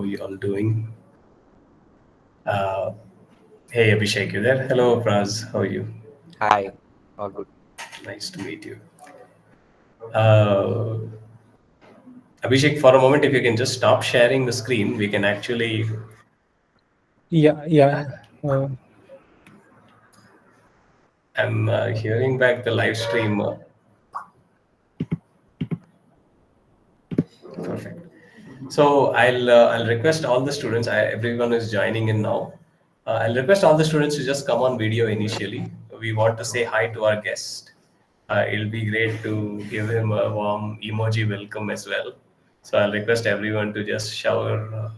How you all doing? Hey Abhishek, you there? Hello Praz, how are you? Hi, all good. Nice to meet you. Uh, Abhishek, for a moment, if you can just stop sharing the screen, we can actually. Yeah. I'm hearing back the live stream. Perfect. So I'll request all the students. Everyone is joining in now. I'll request all the students to just come on video initially. We want to say hi to our guest. It'll be great to give him a warm emoji welcome as well. So I'll request everyone to just shower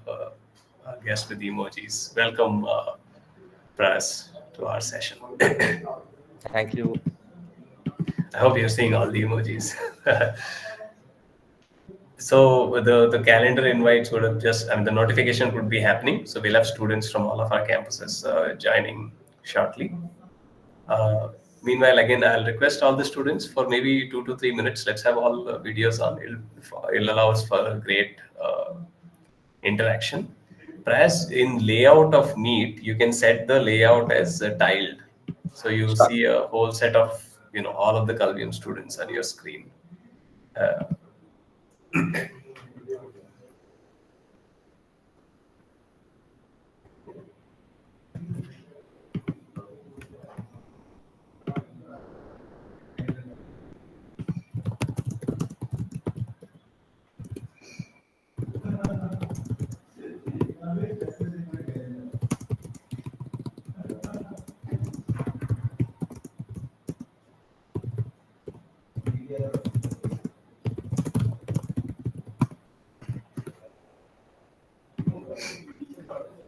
our guest with emojis. Welcome, Pras, to our session. Thank you. I hope you're seeing all the emojis. So the calendar invites would have just, I mean, the notification would be happening. So we'll have students from all of our campuses joining shortly. Meanwhile, again, I'll request all the students for maybe 2 to 3 minutes. Let's have all the videos on. It'll allow us for a great interaction. Whereas in layout of Meet, you can set the layout as tiled. So you Sure. see a whole set of, all of the Kalvium students on your screen.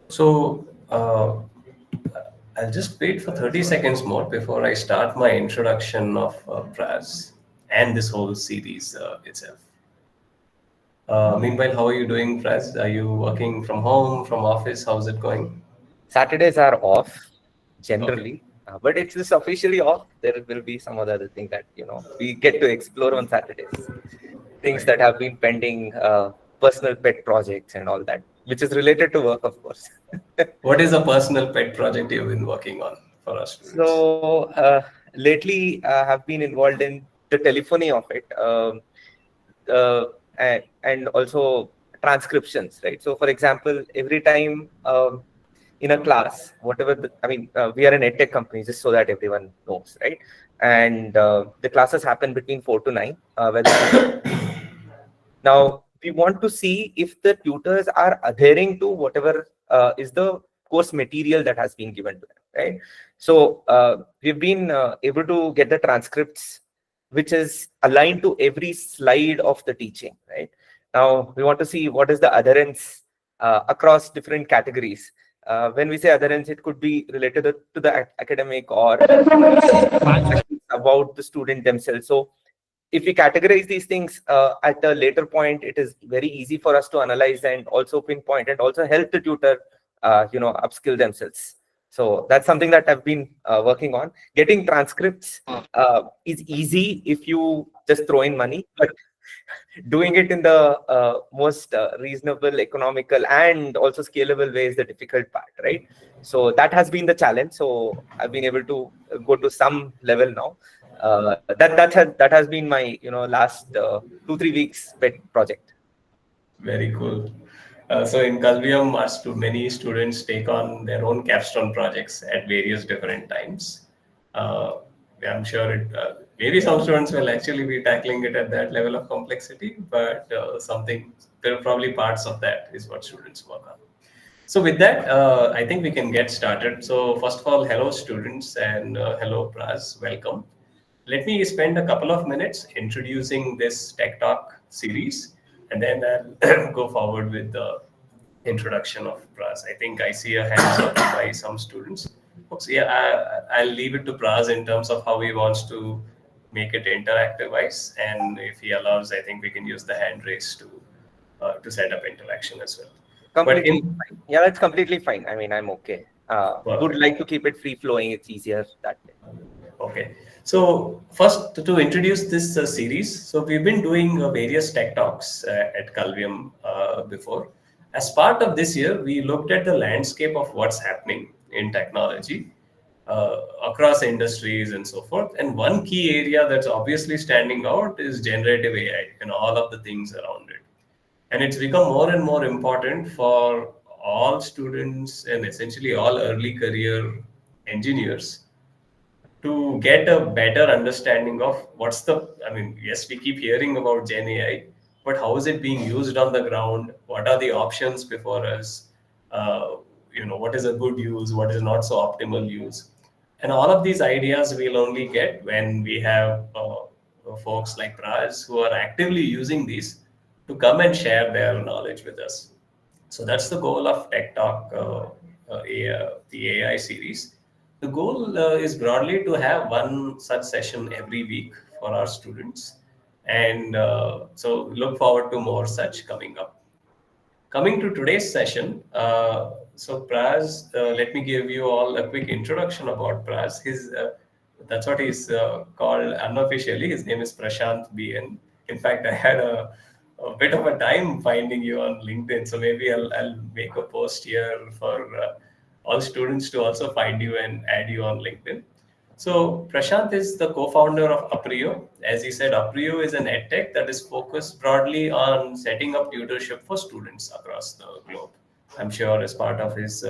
So I'll just wait for 30 seconds more before I start my introduction of Praz and this whole series itself. Meanwhile, how are you doing, Praz? Are you working from home, from office? How's it going? Saturdays are off generally, but it's just officially off. There will be some other thing that we get to explore on Saturdays. Things Right. that have been pending, personal pet projects and all that, which is related to work, of course. What is a personal pet project you've been working on for our students? So lately, I have been involved in the telephony of it, uh, and also transcriptions, right? So, for example, every time in a class, whatever we are an edtech company, just so that everyone knows, right? And the classes happen between 4 to 9, where now we want to see if the tutors are adhering to whatever is the course material that has been given to them, right? So we've been able to get the transcripts which is aligned to every slide of the teaching, right? Now we want to see what is the adherence across different categories. When we say adherence, it could be related to the academic or about the student themselves. So if we categorize these things at a later point, it is very easy for us to analyze and also pinpoint and also help the tutor, upskill themselves. So that's something that I've been working on. Getting transcripts is easy if you just throw in money, but doing it in the most reasonable, economical, and also scalable way is the difficult part, right? So that has been the challenge. So I've been able to go to some level now. That has been my last 2-3 weeks pet project. Very cool. So in Kalvium, many students take on their own capstone projects at various different times. Uh, I'm sure maybe some students will actually be tackling it at that level of complexity, but there are probably parts of that is what students work on. So with that, I think we can get started. So first of all, hello students and hello Praz, welcome. Let me spend a couple of minutes introducing this Tech Talk series, and then I'll go forward with the introduction of Praz. I think I see a hands up by some students. Oops, yeah, I'll leave it to Praz in terms of how he wants to make it interactive wise, and if he allows, I think we can use the hand raise to set up interaction as well. But Completely fine. Yeah, that's completely fine. I mean, I'm okay. Would Perfect. like to keep it free flowing. It's easier that way. Okay, so first to introduce this series, so we've been doing various tech talks at Kalvium before, As part of this year, we looked at the landscape of what's happening in technology across industries and so forth. And one key area that's obviously standing out is generative AI and all of the things around it. And it's become more and more important for all students and essentially all early career engineers to get a better understanding of what's the, I mean, yes, we keep hearing about Gen AI, but how is it being used on the ground? What are the options before us? Uh, what is a good use? What is not so optimal use? And all of these ideas we'll only get when we have folks like Praj who are actively using these to come and share their knowledge with us. So that's the goal of Tech Talk, the AI series. The goal is broadly to have one such session every week for our students. And so look forward to more such coming up. Coming to today's session, so Praz, let me give you all a quick introduction about Praz. That's what he's called unofficially. His name is Prashant BN. In fact, I had a bit of a time finding you on LinkedIn, so maybe I'll make a post here for all students to also find you and add you on LinkedIn. So Prashant is the co-founder of Aprio. As he said, Aprio is an edtech that is focused broadly on setting up tutorship for students across the globe. I'm sure as part of his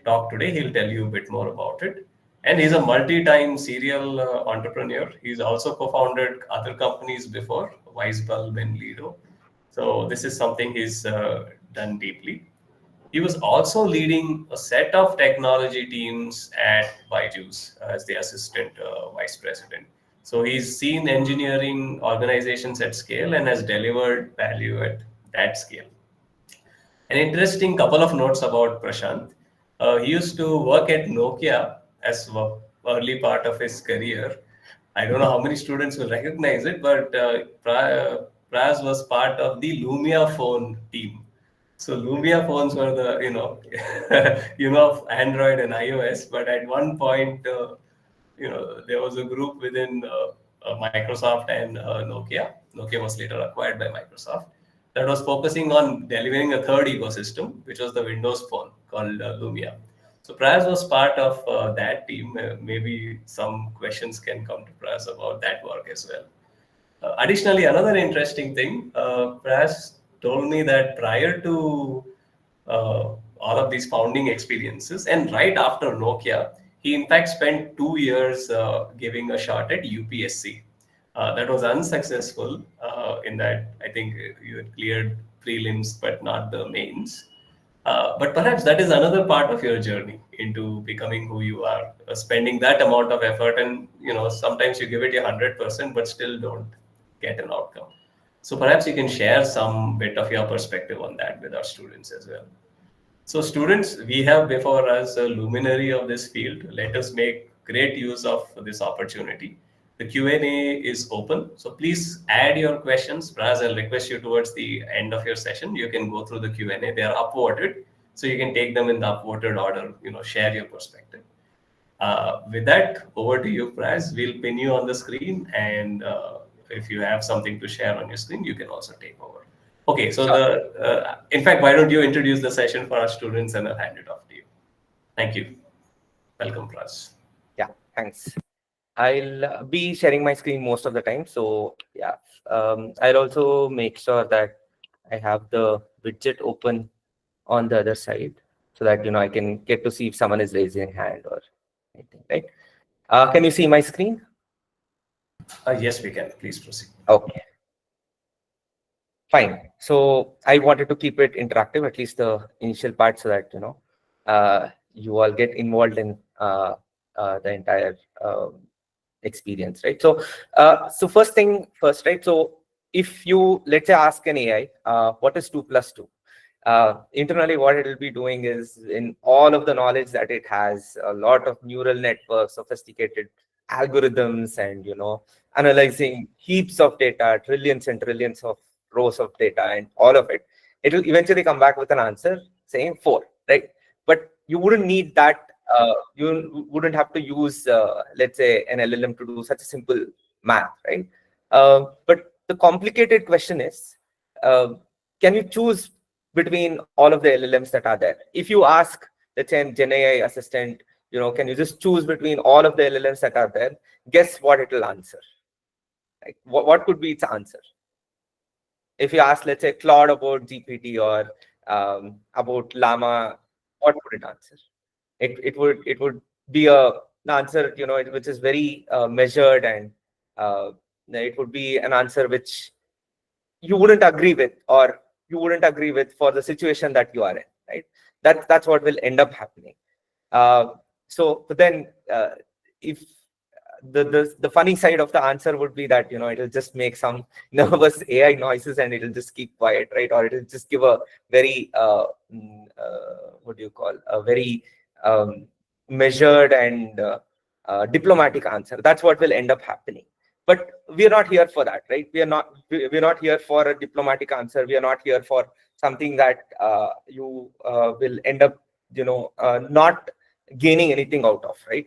talk today, he'll tell you a bit more about it. And he's a multi-time serial entrepreneur. He's also co-founded other companies before, Wisebulb and Lido. So this is something he's done deeply. He was also leading a set of technology teams at Byju's as the assistant vice president. So he's seen engineering organizations at scale and has delivered value at that scale. An interesting couple of notes about Prashant. He used to work at Nokia as early part of his career. I don't know how many students will recognize it, but Praz was part of the Lumia phone team. So Lumia phones were the, of Android and iOS, but at one point, there was a group within Microsoft and Nokia. Nokia was later acquired by Microsoft that was focusing on delivering a third ecosystem, which was the Windows phone called Lumia. So Praz was part of that team. Maybe some questions can come to Praz about that work as well. Additionally, another interesting thing, Praz told me that prior to all of these founding experiences and right after Nokia, he in fact spent 2 years giving a shot at UPSC. That was unsuccessful in that I think you had cleared prelims but not the mains. But perhaps that is another part of your journey into becoming who you are, spending that amount of effort, and sometimes you give it 100%, but still don't get an outcome. So perhaps you can share some bit of your perspective on that with our students as well. So students, we have before us a luminary of this field. Let us make great use of this opportunity. The Q&A is open, so please add your questions. Praz, I'll request you towards the end of your session. You can go through the Q&A. They are upvoted, so you can take them in the upvoted order. Share your perspective. With that, over to you, Praz. We'll pin you on the screen, and if you have something to share on your screen, you can also take over. Okay, so in fact, why don't you introduce the session for our students, and I'll hand it off to you. Thank you. Welcome, Praz. Yeah, thanks. I'll be sharing my screen most of the time. So yeah, I'll also make sure that I have the widget open on the other side so that, I can get to see if someone is raising a hand or anything, right? Can you see my screen? Yes, we can. Please proceed. Okay. Fine. So I wanted to keep it interactive, at least the initial part, so that, you all get involved in the entire experience, right? So, so first thing first, right? So if you, let's say, ask an AI, what is 2 plus 2? Internally, what it will be doing is, in all of the knowledge that it has, a lot of neural networks, sophisticated algorithms, and, analyzing heaps of data, trillions and trillions of rows of data, and all of it, it will eventually come back with an answer saying 4, right? But you wouldn't need that. You wouldn't have to use, let's say, an LLM to do such a simple math, right? But the complicated question is, can you choose between all of the LLMs that are there. If you ask, let's say, Gen AI assistant, can you just choose between all of the LLMs that are there? Guess what it will answer? Like, what could be its answer? If you ask, let's say, Claude about GPT or about Llama, what would it answer? It would be an answer, which is very measured, and it would be an answer which you wouldn't agree with, or you wouldn't agree with for the situation that you are in, right? That's what will end up happening. But then if the funny side of the answer would be that it'll just make some nervous AI noises and it'll just keep quiet, right? Or it'll just give a very what do you call, a very measured and diplomatic answer. That's what will end up happening. But we are not here for that, right? We're not here for a diplomatic answer. We are not here for something that you will end up not gaining anything out of, right?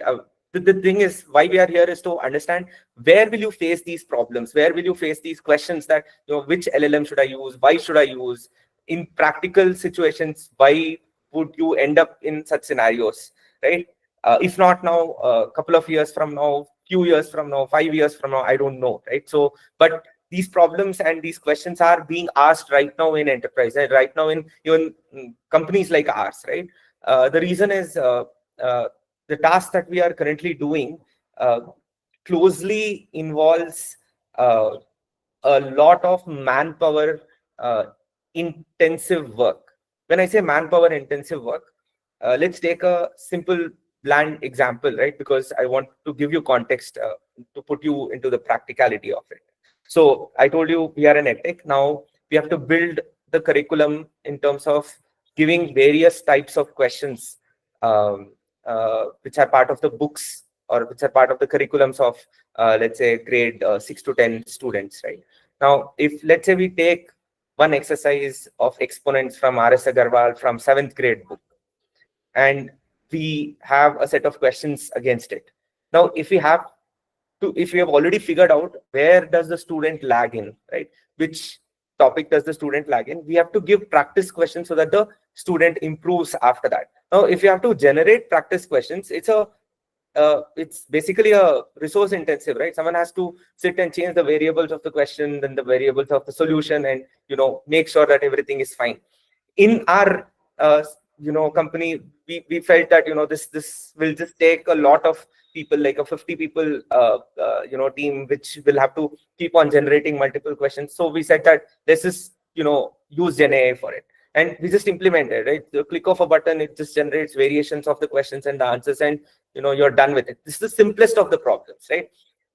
The thing is, why we are here is to understand where will you face these problems, where will you face these questions that which LLM should I use, why should I use, in practical situations, why would you end up in such scenarios, right? If not now, a couple of years from now, few years from now, 5 years from now, I don't know, right? So, but these problems and these questions are being asked right now in enterprise, right now in even companies like ours, right? The reason is the task that we are currently doing closely involves a lot of manpower intensive work. When I say manpower intensive work, let's take a simple bland example, right? Because I want to give you context to put you into the practicality of it. So I told you we are an edtech. Now we have to build the curriculum in terms of giving various types of questions which are part of the books or which are part of the curriculums of let's say grade 6 to 10 students, right? Now, if let's say we take one exercise of exponents from R.S. Agarwal from 7th grade book, and we have a set of questions against it. Now, if we have already figured out where does the student lag in, right? Which topic does the student lag in? We have to give practice questions so that the student improves after that. Now, if you have to generate practice questions, it's basically a resource intensive, right? Someone has to sit and change the variables of the question, then the variables of the solution, and make sure that everything is fine. In our company, we felt that this will just take a lot of people, like a 50 people team, which will have to keep on generating multiple questions. So we said that let's just use Gen AI for it, and we just implemented, right? The click of a button, it just generates variations of the questions and the answers, and you're done with it. This is the simplest of the problems, right?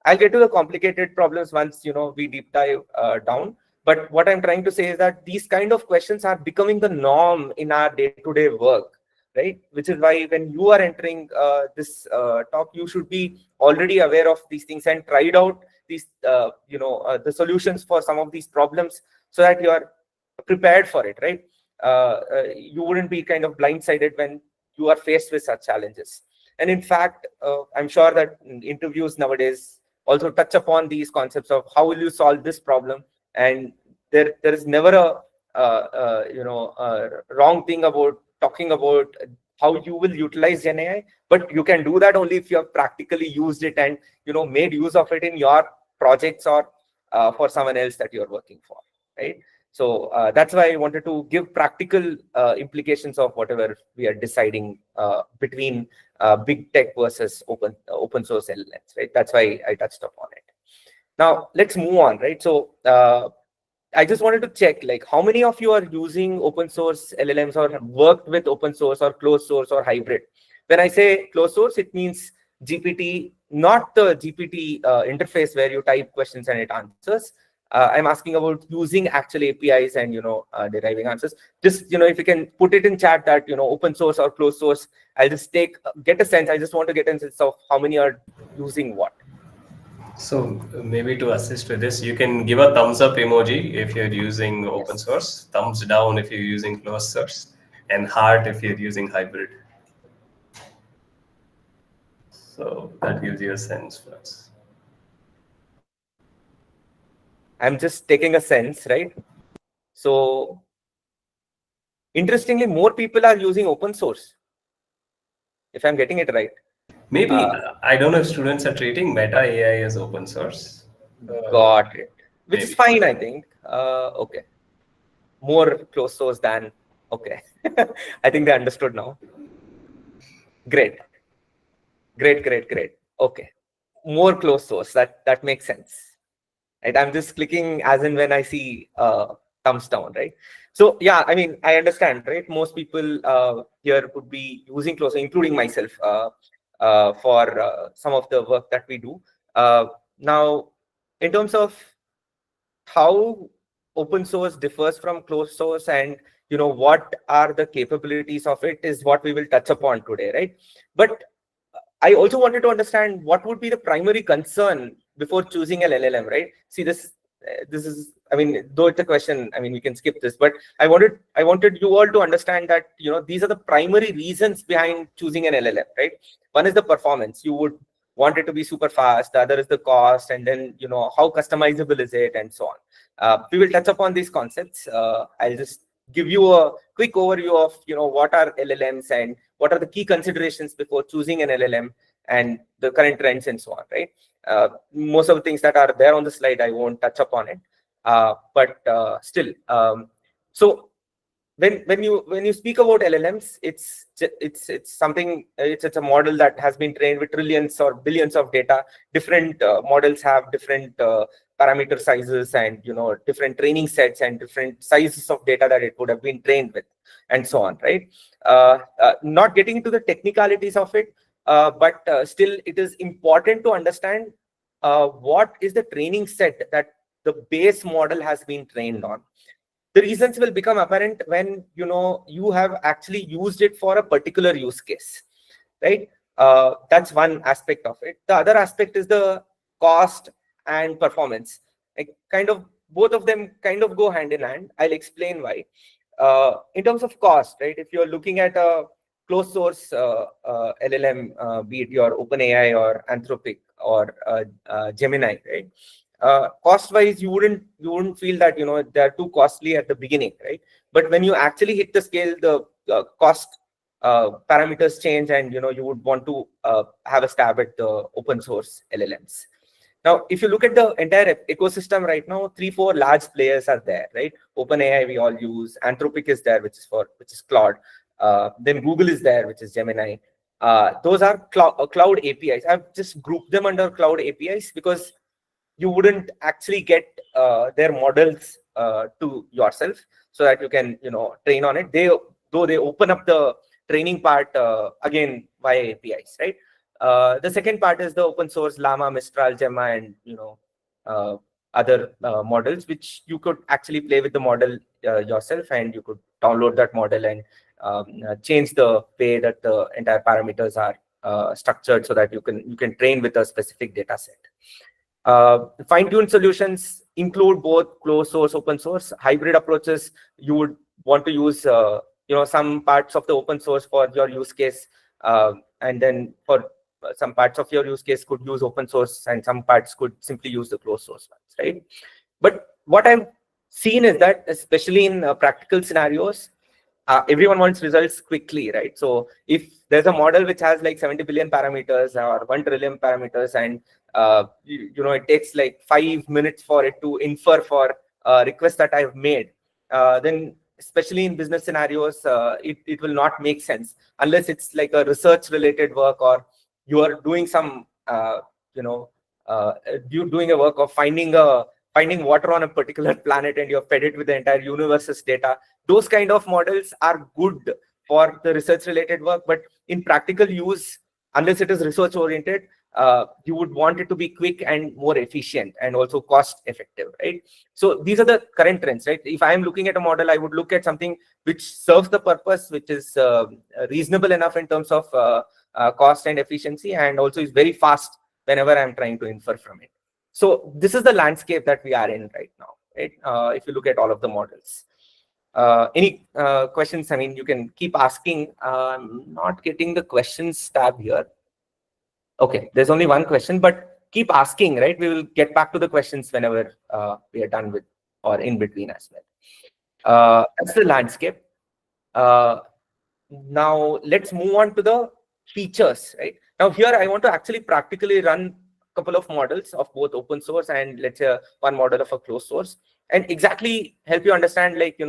I'll get to the complicated problems once we deep dive down. But what I'm trying to say is that these kind of questions are becoming the norm in our day-to-day work, right? Which is why when you are entering this talk, you should be already aware of these things and tried out these, the solutions for some of these problems, so that you are prepared for it, right? You wouldn't be kind of blindsided when you are faced with such challenges. And in fact, I'm sure that interviews nowadays also touch upon these concepts of how will you solve this problem. And there is never a wrong thing about talking about how you will utilize Gen AI, but you can do that only if you have practically used it and made use of it in your projects or for someone else that you're working for, right? So that's why I wanted to give practical implications of whatever we are deciding between big tech versus open source LLMs, right? That's why I touched upon it. Now let's move on, right? So I just wanted to check, like, how many of you are using open source LLMs or have worked with open source or closed source or hybrid? When I say closed source, it means GPT, not the GPT interface where you type questions and it answers. I'm asking about using actual APIs and deriving answers. Just if you can put it in chat that open source or closed source, I'll just get a sense. I just want to get a sense of how many are using what. So maybe to assist with this, you can give a thumbs up emoji if you're using open source, thumbs down if you're using closed source, and heart if you're using hybrid. So that gives you a sense for us. I'm just taking a sense, right? So Interestingly, more people are using open source, if I'm getting it right. Maybe, I don't know if students are treating Meta AI as open source. Got it. Which is Maybe. fine, I think. Okay. More closed source than, okay. I think they understood now. Great. Great. Okay. More closed source. That makes sense. Right. I'm just clicking as in when I see thumbs down, right? So yeah, I mean, I understand, right? Most people here would be using closed, including myself, for some of the work that we do. Now, in terms of how open source differs from closed source, and what are the capabilities of it, is what we will touch upon today, right? But I also wanted to understand what would be the primary concern before choosing an LLM, right? See, this is, I mean, though it's a question, I mean, we can skip this, but I wanted you all to understand that these are the primary reasons behind choosing an LLM, right? One is the performance. You would want it to be super fast. The other is the cost, and then how customizable is it, and so on. We will touch upon these concepts. I'll just give you a quick overview of what are LLMs and what are the key considerations before choosing an LLM, and the current trends and so on, right? Most of the things that are there on the slide, I won't touch upon it, but still, so when you speak about LLMs, it's something, it's a model that has been trained with trillions or billions of data. Different models have different parameter sizes, and different training sets, and different sizes of data that it would have been trained with, and so on, right? Not getting into the technicalities of it, but still it is important to understand what is the training set that the base model has been trained on. The reasons will become apparent when you have actually used it for a particular use case, right? That's one aspect of it. The other aspect is the cost and performance. Like, kind of both of them kind of go hand in hand. I'll explain why. In terms of cost, right? If you're looking at a closed source LLM, be it your OpenAI or Anthropic or Gemini, right? Cost wise, you wouldn't feel that they're too costly at the beginning, right? But when you actually hit the scale, the cost parameters change, and you would want to have a stab at the open source LLMs. Now, if you look at the entire ecosystem right now, 3-4 large players are there, right? OpenAI we all use, Anthropic is there, which is Claude. Then Google is there, which is Gemini. Those are cloud APIs. I've just grouped them under cloud APIs because you wouldn't actually get their models to yourself, so that you can train on it. Though they open up the training part again via APIs, right? The second part is the open source Llama, Mistral, Gemma, and other models, which you could actually play with the model yourself, and you could download that model and change the way that the entire parameters are structured, so that you can train with a specific data set. Fine-tuned solutions include both closed source, open source. Hybrid approaches, you would want to use some parts of the open source for your use case, and then for some parts of your use case could use open source, and some parts could simply use the closed source ones, right? But what I've seen is that, especially in practical scenarios, everyone wants results quickly, right? So if there's a model which has like 70 billion parameters or 1 trillion parameters, and it takes like 5 minutes for it to infer for a request that I've made, then especially in business scenarios, it will not make sense unless it's like a research related work, or you are doing some you doing a work of finding water on a particular planet, and you've fed it with the entire universe's data. Those kind of models are good for the research related work, but in practical use, unless it is research oriented, you would want it to be quick and more efficient, and also cost effective, right? So these are the current trends, right? If I'm looking at a model, I would look at something which serves the purpose, which is reasonable enough in terms of cost and efficiency, and also is very fast whenever I'm trying to infer from it. So this is the landscape that we are in right now, right? If you look at all of the models. Any questions? I mean, you can keep asking. I'm not getting the questions tab here. Okay, there's only one question, but keep asking, right? We will get back to the questions whenever we are done with, or in between as well. That's the landscape. Now let's move on to the features, right? Now here I want to actually practically run a couple of models of both open source and let's say one model of a closed source, and exactly help you understand, like,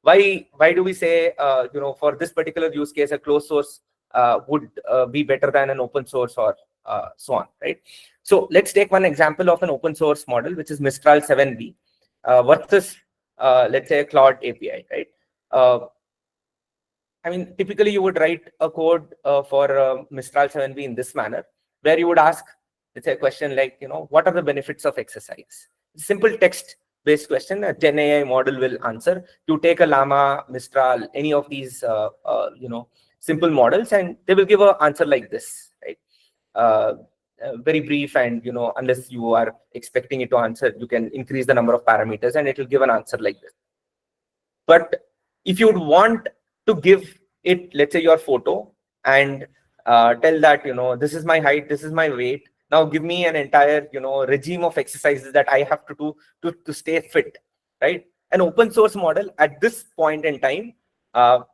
why do we say, for this particular use case, a closed source would be better than an open source, or so on, right? So let's take one example of an open source model, which is Mistral 7B versus, let's say, a Claude API, right? I mean, typically you would write a code for Mistral 7B in this manner, where you would ask, let's say, a question like, what are the benefits of exercise? Simple text-based question, a Gen AI model will answer. You take a Llama, Mistral, any of these, simple models, and they will give an answer like this, right? Very brief, and unless you are expecting it to answer, you can increase the number of parameters, and it will give an answer like this. But if you would want to give it, let's say, your photo, and tell that, this is my height, this is my weight, now give me an entire, regime of exercises that I have to do to stay fit, right? An open source model at this point in time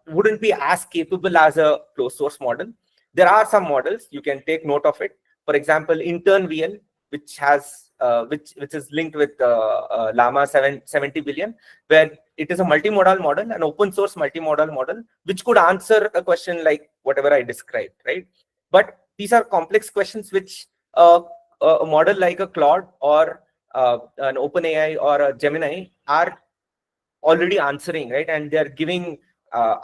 wouldn't be as capable as a closed source model. There are some models, you can take note of it. For example, InternVL, which has which is linked with Llama 70 billion, where it is a multimodal model, an open source multimodal model, which could answer a question like whatever I described, right? But these are complex questions which a model like a Claude or an OpenAI or a Gemini are already answering, right? And they're giving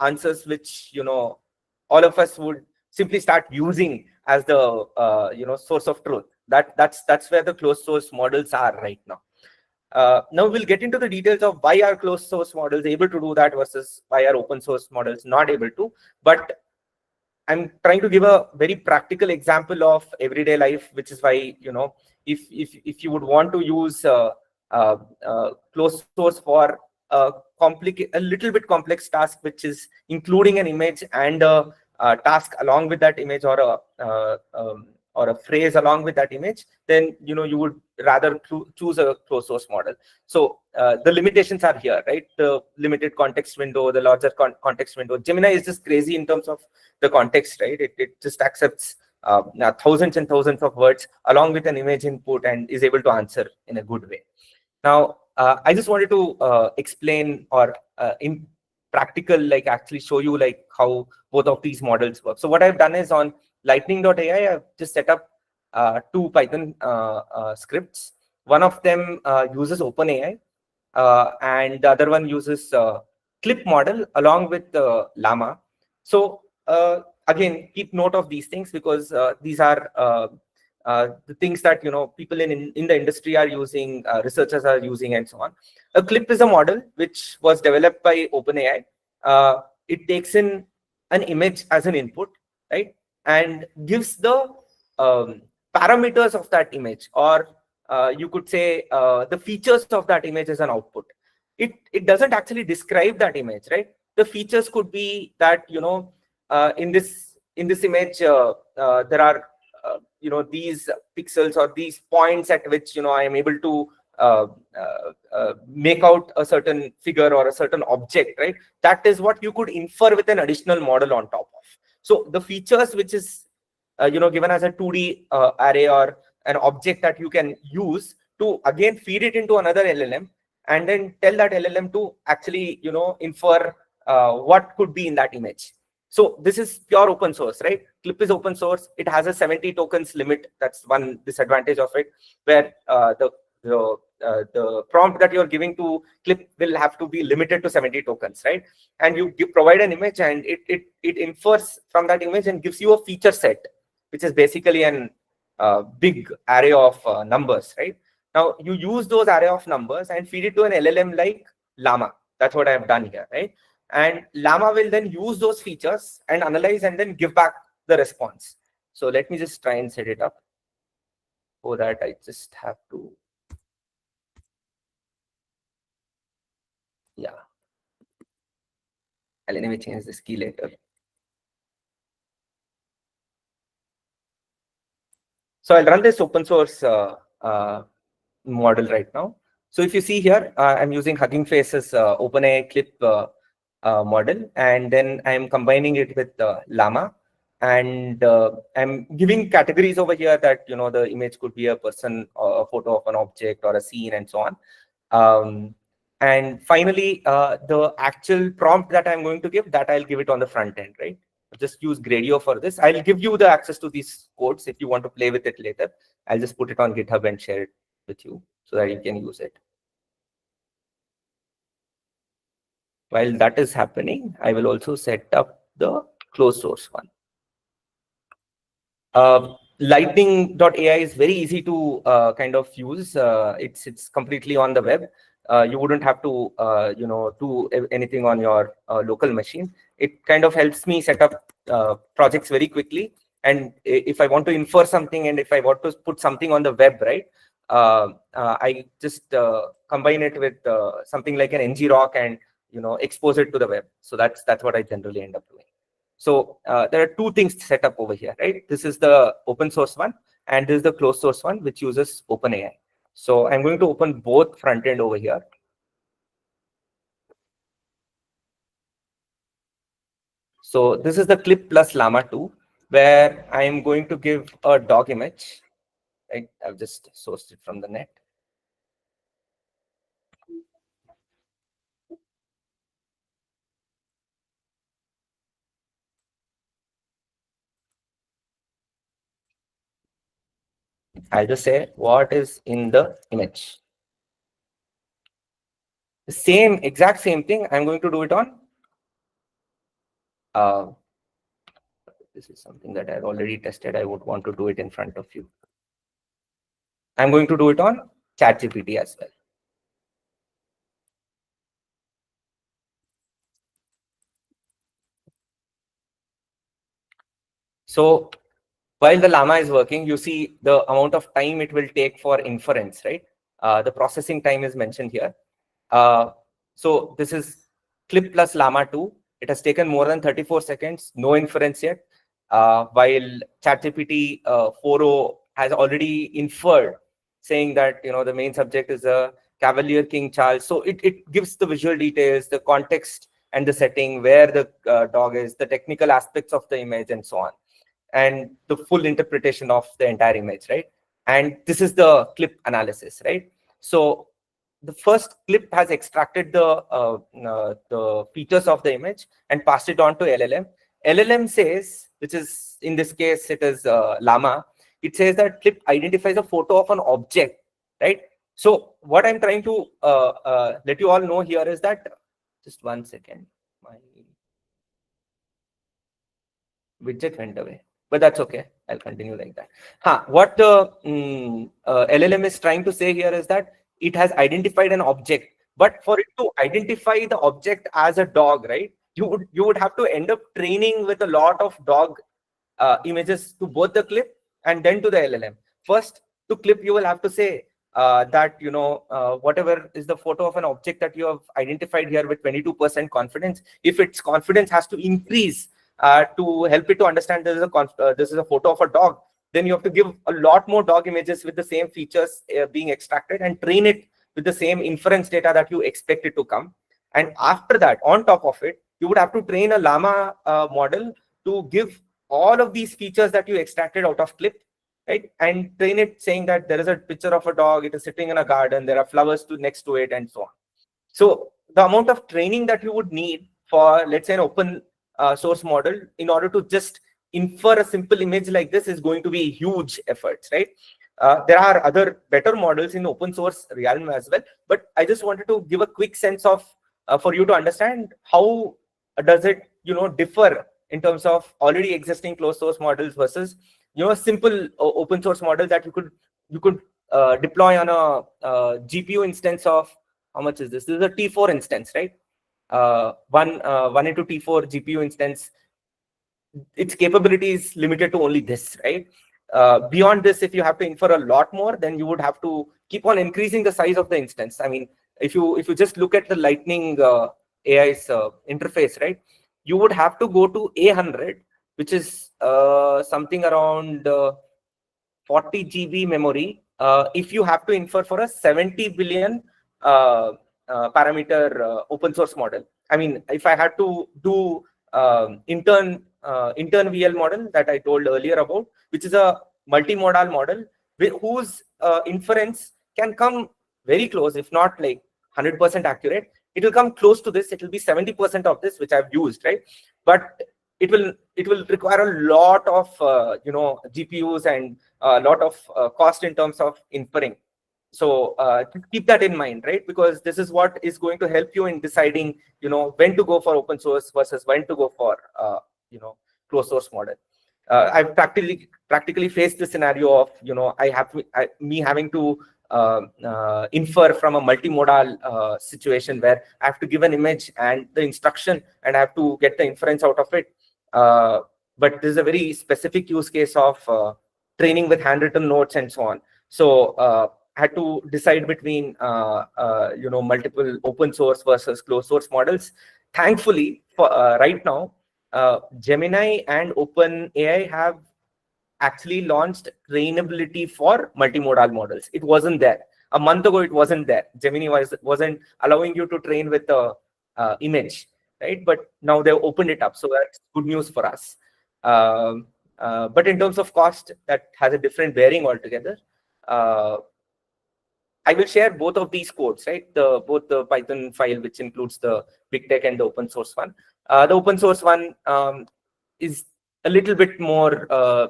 answers which, all of us would simply start using as the source of truth. That's where the closed source models are right now. Now we'll get into the details of why are closed source models able to do that versus why are open source models not able to. But I'm trying to give a very practical example of everyday life, which is why, if you would want to use closed source for a little bit complex task, which is including an image and a task along with that image, or a phrase along with that image, then you would rather choose a closed source model. So the limitations are here, right? The limited context window, the larger context window. Gemini is just crazy in terms of the context, right? It just accepts thousands and thousands of words along with an image input and is able to answer in a good way. Now, I just wanted to explain, or in practical, like actually show you like how both of these models work. So what I've done is on lightning.ai, I've just set up 2 Python scripts. One of them uses OpenAI, and the other one uses Clip model along with Llama. So again, keep note of these things, because these are the things that people in the industry are using, researchers are using, and so on. A Clip is a model which was developed by OpenAI. It takes in an image as an input, right, and gives the parameters of that image, or you could say the features of that image as an output. It doesn't actually describe that image, right? The features could be that in this image there are these pixels or these points at which I am able to make out a certain figure or a certain object, right? That is what you could infer with an additional model on top of. So the features which is given as a 2D array or an object that you can use to again feed it into another LLM, and then tell that LLM to actually infer what could be in that image. So this is pure open source, right? Clip is open source. It has a 70 tokens limit. That's one disadvantage of it, where the prompt that you're giving to Clip will have to be limited to 70 tokens, right? And you provide an image, and it infers from that image and gives you a feature set, which is basically an big array of numbers, right? Now you use those array of numbers and feed it to an LLM like Llama. That's what I've done here, right? And Llama will then use those features and analyze and then give back the response. So let me just try and set it up. For that, I just have to, yeah. I'll anyway change this key later. So I'll run this open source model right now. So if you see here, I'm using Hugging Face's OpenAI Clip model, and then I'm combining it with Llama, and I'm giving categories over here that the image could be a person, or a photo of an object, or a scene, and so on. And finally, the actual prompt that I'm going to give, that I'll give it on the front end, right? Just use Gradio for this. I'll give you the access to these codes if you want to play with it later. I'll just put it on GitHub and share it with you so that you can use it. While that is happening, I will also set up the closed source one. Lightning.ai is very easy to kind of use. It's completely on the web. You wouldn't have to do anything on your local machine. It kind of helps me set up projects very quickly. And if I want to infer something, and if I want to put something on the web, right, I just combine it with something like an ngrok and expose it to the web. So that's what I generally end up doing. So there are two things set up over here, right? This is the open source one, and this is the closed source one, which uses OpenAI. So I'm going to open both front end over here. So this is the clip plus Llama 2, where I am going to give a dog image. Right? I've just sourced it from the net. I'll just say what is in the image. The exact same thing. I'm going to do it on. This is something that I've already tested. I would want to do it in front of you. I'm going to do it on ChatGPT as well. So while the Llama is working, you see the amount of time it will take for inference, right? The processing time is mentioned here. So this is clip plus Llama 2. It has taken more than 34 seconds, no inference yet. While ChatGPT 4.0 has already inferred, saying that the main subject is a Cavalier King Charles. So it gives the visual details, the context and the setting, where the dog is, the technical aspects of the image, and so on, and the full interpretation of the entire image, right? And this is the clip analysis, right? So the first clip has extracted the features of the image and passed it on to LLM. LLM says, which is in this case it is Llama. It says that clip identifies a photo of an object, right? So what I'm trying to let you all know here is that, just one second, my widget went away, but that's okay. I'll continue like that. What the LLM is trying to say here is that it has identified an object, but for it to identify the object as a dog, right, you would have to end up training with a lot of dog images to both the clip and then to the LLM. First, to clip, you will have to say that whatever is the photo of an object that you have identified here with 22% confidence, if its confidence has to increase to help it to understand this is a photo of a dog, then you have to give a lot more dog images with the same features being extracted and train it with the same inference data that you expect it to come. And after that, on top of it, you would have to train a Llama model to give all of these features that you extracted out of clip, right? And train it saying that there is a picture of a dog, it is sitting in a garden, there are flowers next to it, and so on. So the amount of training that you would need for, let's say, an open source model in order to just infer a simple image like this is going to be huge efforts, right? There are other better models in open source realm as well, but I just wanted to give a quick sense of for you to understand how does it differ in terms of already existing closed source models versus simple open source model that you could deploy on a GPU instance of, how much is this? This is a T4 instance, right? One into T4 GPU instance. Its capability is limited to only this, right? Beyond this, if you have to infer a lot more, then you would have to keep on increasing the size of the instance. I mean, if you just look at the Lightning AI's interface, right, you would have to go to A100, which is something around 40 GB memory if you have to infer for a 70 billion parameter open source model. I mean, if I had to do intern VL model that I told earlier about, which is a multimodal model whose inference can come very close, if not like 100% accurate. It will come close to this. It will be 70% of this, which I've used, right? But it will require a lot of GPUs and a lot of cost in terms of inferring. So keep that in mind, right? Because this is what is going to help you in deciding, when to go for open source versus when to go for, closed source model. I've practically faced the scenario of, me having to infer from a multimodal situation where I have to give an image and the instruction, and I have to get the inference out of it. But this is a very specific use case of training with handwritten notes and so on. So had to decide between multiple open source versus closed source models. Thankfully, for right now, Gemini and OpenAI have actually launched trainability for multimodal models. It wasn't there a month ago. It wasn't there. Gemini wasn't allowing you to train with the image, right? But now they've opened it up, so that's good news for us. But in terms of cost, that has a different bearing altogether. I will share both of these codes, right? Both the Python file, which includes the BigTech, and the open source one. The open source one is a little bit more,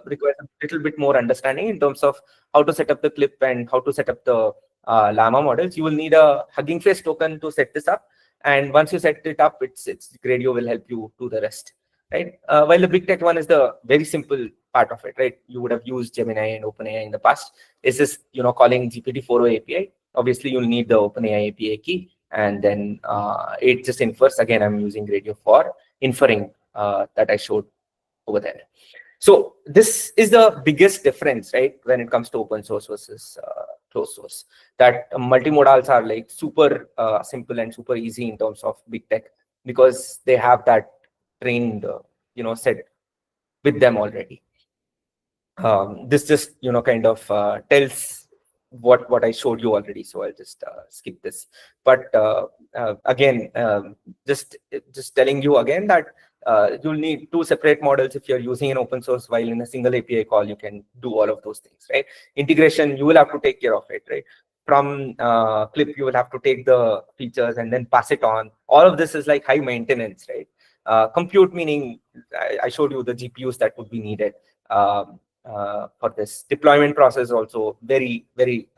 requires a little bit more understanding in terms of how to set up the clip and how to set up the Llama models. You will need a Hugging Face token to set this up. And once you set it up, it's Gradio will help you do the rest, right? While the BigTech one is the very simple part of it, right? You would have used Gemini and OpenAI in the past. It's just, calling GPT-4o API. Obviously, you'll need the OpenAI API key, and then it just infers. Again, I'm using Gradio for inferring that I showed over there. So this is the biggest difference, right, when it comes to open source versus closed source. That multimodals are like super simple and super easy in terms of BigTech, because they have that trained, set with them already. This just, kind of tells what I showed you already. So I'll just skip this. But again, just telling you again that you'll need two separate models if you're using an open source, while in a single API call, you can do all of those things, right? Integration, you will have to take care of it, right? From Clip, you will have to take the features and then pass it on. All of this is like high maintenance, right? Compute, meaning I showed you the GPUs that would be needed for this. Deployment process also very, very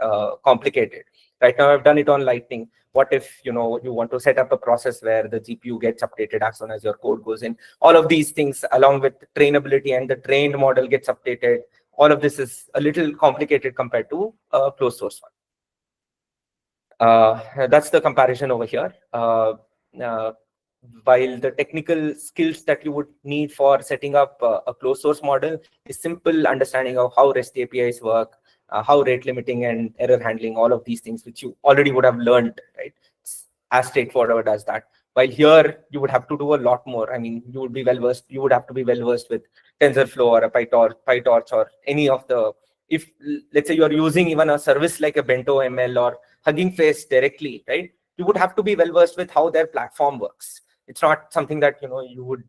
complicated. Right now, I've done it on Lightning. What if you want to set up a process where the GPU gets updated as soon as your code goes in? All of these things, along with trainability and the trained model gets updated. All of this is a little complicated compared to a closed source one. That's the comparison over here. While the technical skills that you would need for setting up a closed source model is simple understanding of how REST APIs work, how rate limiting and error handling, all of these things which you already would have learned, right? It's as straightforward as that. While here you would have to do a lot more. I mean, you would be well versed. You would have to be well versed with TensorFlow or a PyTorch or any of the. If let's say you are using even a service like a Bento ML or Hugging Face directly, right? You would have to be well versed with how their platform works. It's not something that you would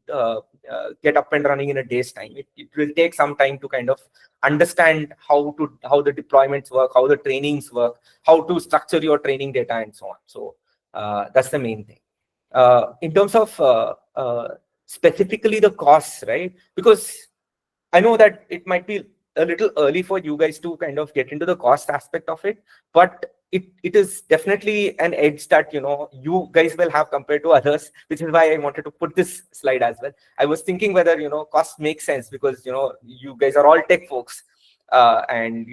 get up and running in a day's time. It will take some time to kind of understand how the deployments work, how the trainings work, how to structure your training data, and so on. So that's the main thing. In terms of specifically the costs, right? Because I know that it might be a little early for you guys to kind of get into the cost aspect of it, but it is definitely an edge that you guys will have compared to others, which is why I wanted to put this slide as well. I was thinking whether cost makes sense, because you guys are all tech folks, and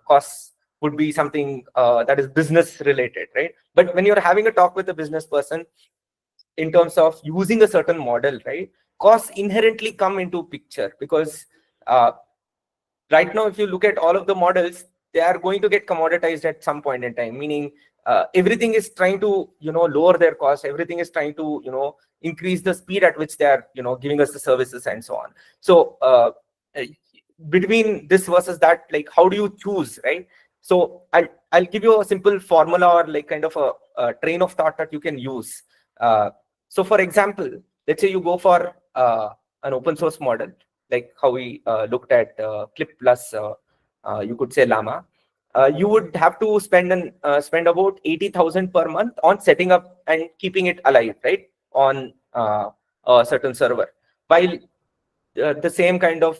costs would be something that is business related, right? But when you're having a talk with a business person in terms of using a certain model, right, costs inherently come into picture, because right now, if you look at all of the models, they are going to get commoditized at some point in time, meaning everything is trying to lower their costs. Everything is trying to increase the speed at which they are giving us the services and so on. So between this versus that, like, how do you choose, right? So I'll give you a simple formula, or like kind of a train of thought that you can use. So for example, let's say you go for an open source model, like how we looked at Clip plus, you could say Llama. You would have to spend about 80,000 per month on setting up and keeping it alive, right, on a certain server. While the same kind of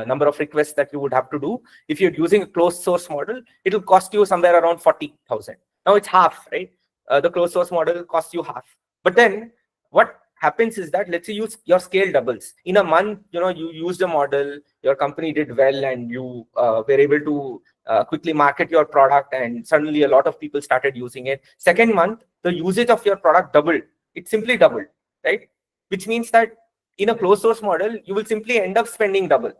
number of requests that you would have to do, if you're using a closed source model, it will cost you somewhere around 40,000. Now it's half, right? The closed source model costs you half. But then what happens is that, let's say your scale doubles in a month. You used a model, your company did well, and you were able to quickly market your product, and suddenly a lot of people started using it. Second month, the usage of your product doubled. It simply doubled, right? Which means that in a closed source model, you will simply end up spending double.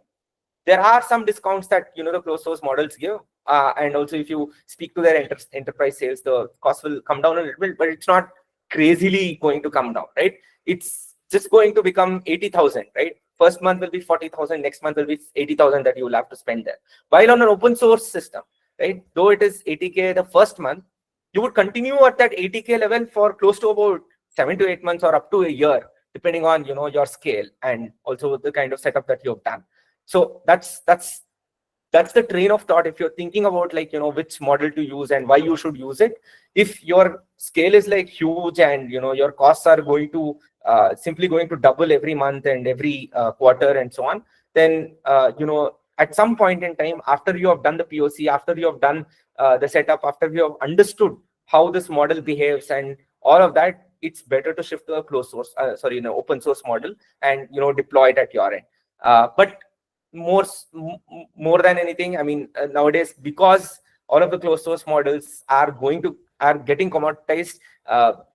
There are some discounts that the closed source models give, and also if you speak to their enterprise sales, the cost will come down a little bit, but it's not crazily going to come down, right? It's just going to become 80,000, right? First month will be 40,000, next month will be 80,000 that you will have to spend there. While on an open source system, right, though it is 80K the first month, you would continue at that 80K level for close to about 7 to 8 months or up to a year, depending on your scale and also the kind of setup that you've done. So that's the train of thought if you're thinking about which model to use and why you should use it. If your scale is huge and your costs are going to simply going to double every month and every quarter and so on, then at some point in time, after you have done the POC, after you have done the setup, after you have understood how this model behaves and all of that, it's better to shift to a closed source, open source model and deploy it at your end. But more than anything, I mean, nowadays, because all of the closed source models are getting commoditized,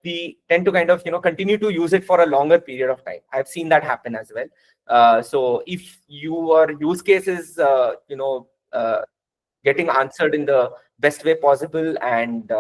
we tend to kind of continue to use it for a longer period of time. I've seen that happen as well. So if your use case is getting answered in the best way possible, and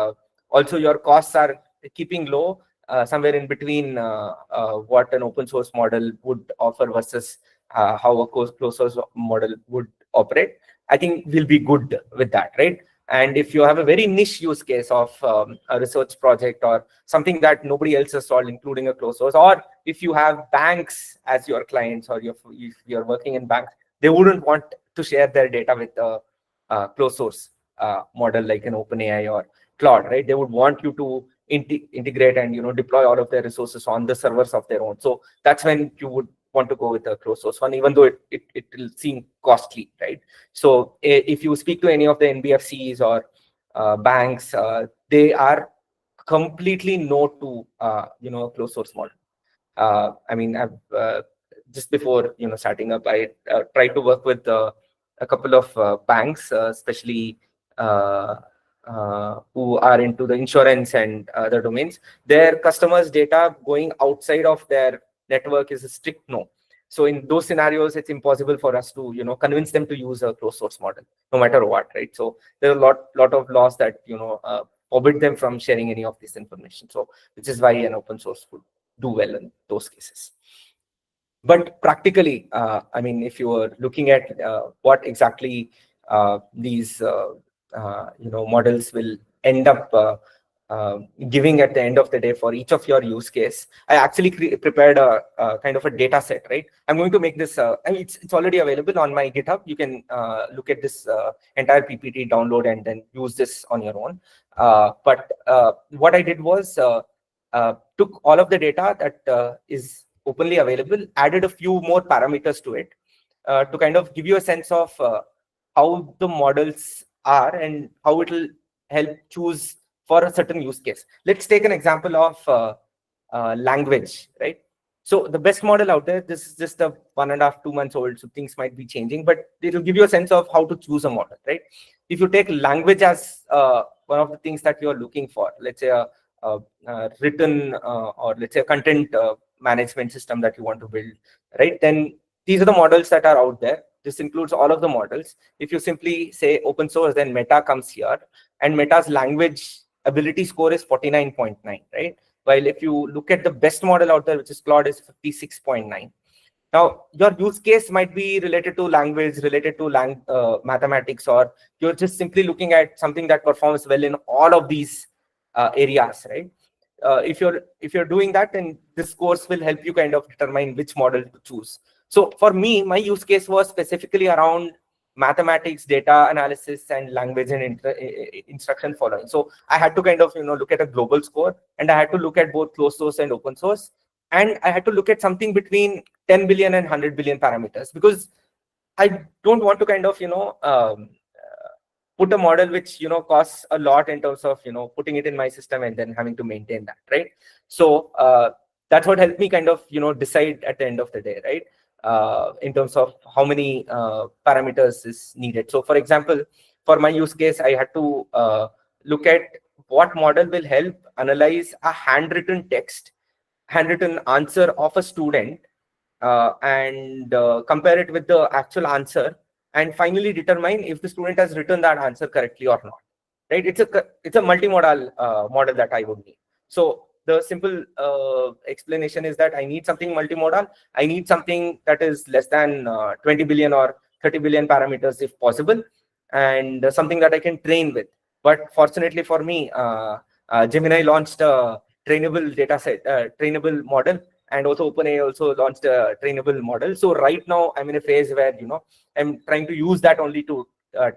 also your costs are keeping low, somewhere in between what an open source model would offer versus how a closed source model would operate, I think we'll be good with that, right? And if you have a very niche use case of a research project or something that nobody else has solved, including a closed source, or if you have banks as your clients, or if you're working in banks, they wouldn't want to share their data with a closed source model like an OpenAI or Claude, right? They would want you to integrate and deploy all of their resources on the servers of their own. So that's when you would want to go with a closed source one, even though it will seem costly, right? So if you speak to any of the NBFCs or banks, they are completely no to closed source model. I mean, I've just before starting up, I tried to work with a couple of banks, especially who are into the insurance and other domains. Their customers' data going outside of their network is a strict no. So in those scenarios, it's impossible for us to convince them to use a closed source model, no matter what, right? So there are a lot of laws that forbid them from sharing any of this information. So which is why an open source would do well in those cases. But practically, I mean, if you are looking at what exactly these models will end up giving at the end of the day for each of your use case, I actually prepared a kind of a data set, right? I'm going to make this, I mean, it's already available on my GitHub. You can look at this entire PPT, download, and then use this on your own. But what I did was took all of the data that is openly available, added a few more parameters to it to kind of give you a sense of how the models are and how it will help choose for a certain use case. Let's take an example of language, right? So the best model out there, this is just a 1.5 to 2 months old, so things might be changing, but it will give you a sense of how to choose a model, right? If you take language as one of the things that you're looking for, let's say a written or let's say a content management system that you want to build, right? Then these are the models that are out there. This includes all of the models. If you simply say open source, then Meta comes here, and Meta's language ability score is 49.9, right? While if you look at the best model out there, which is Claude, is 56.9. Now, your use case might be related to language, related to mathematics, or you're just simply looking at something that performs well in all of these areas, right? if you're doing that, then this course will help you kind of determine which model to choose. So for me, my use case was specifically around mathematics, data analysis, and language and instruction following. So I had to kind of look at a global score, and I had to look at both closed source and open source, and I had to look at something between 10 billion and 100 billion parameters, because I don't want to kind of put a model which costs a lot in terms of putting it in my system and then having to maintain that, right? So that's what helped me kind of decide at the end of the day, right? In terms of how many parameters is needed. So for example, for my use case, I had to look at what model will help analyze a handwritten answer of a student, and compare it with the actual answer, and finally determine if the student has written that answer correctly or not, right? It's a multimodal model that I would need. So the simple explanation is that I need something multimodal. I need something that is less than 20 billion or 30 billion parameters if possible, and something that I can train with. But fortunately for me, Gemini launched a trainable data set, trainable model, and also OpenAI also launched a trainable model. So right now I'm in a phase where I'm trying to use that only to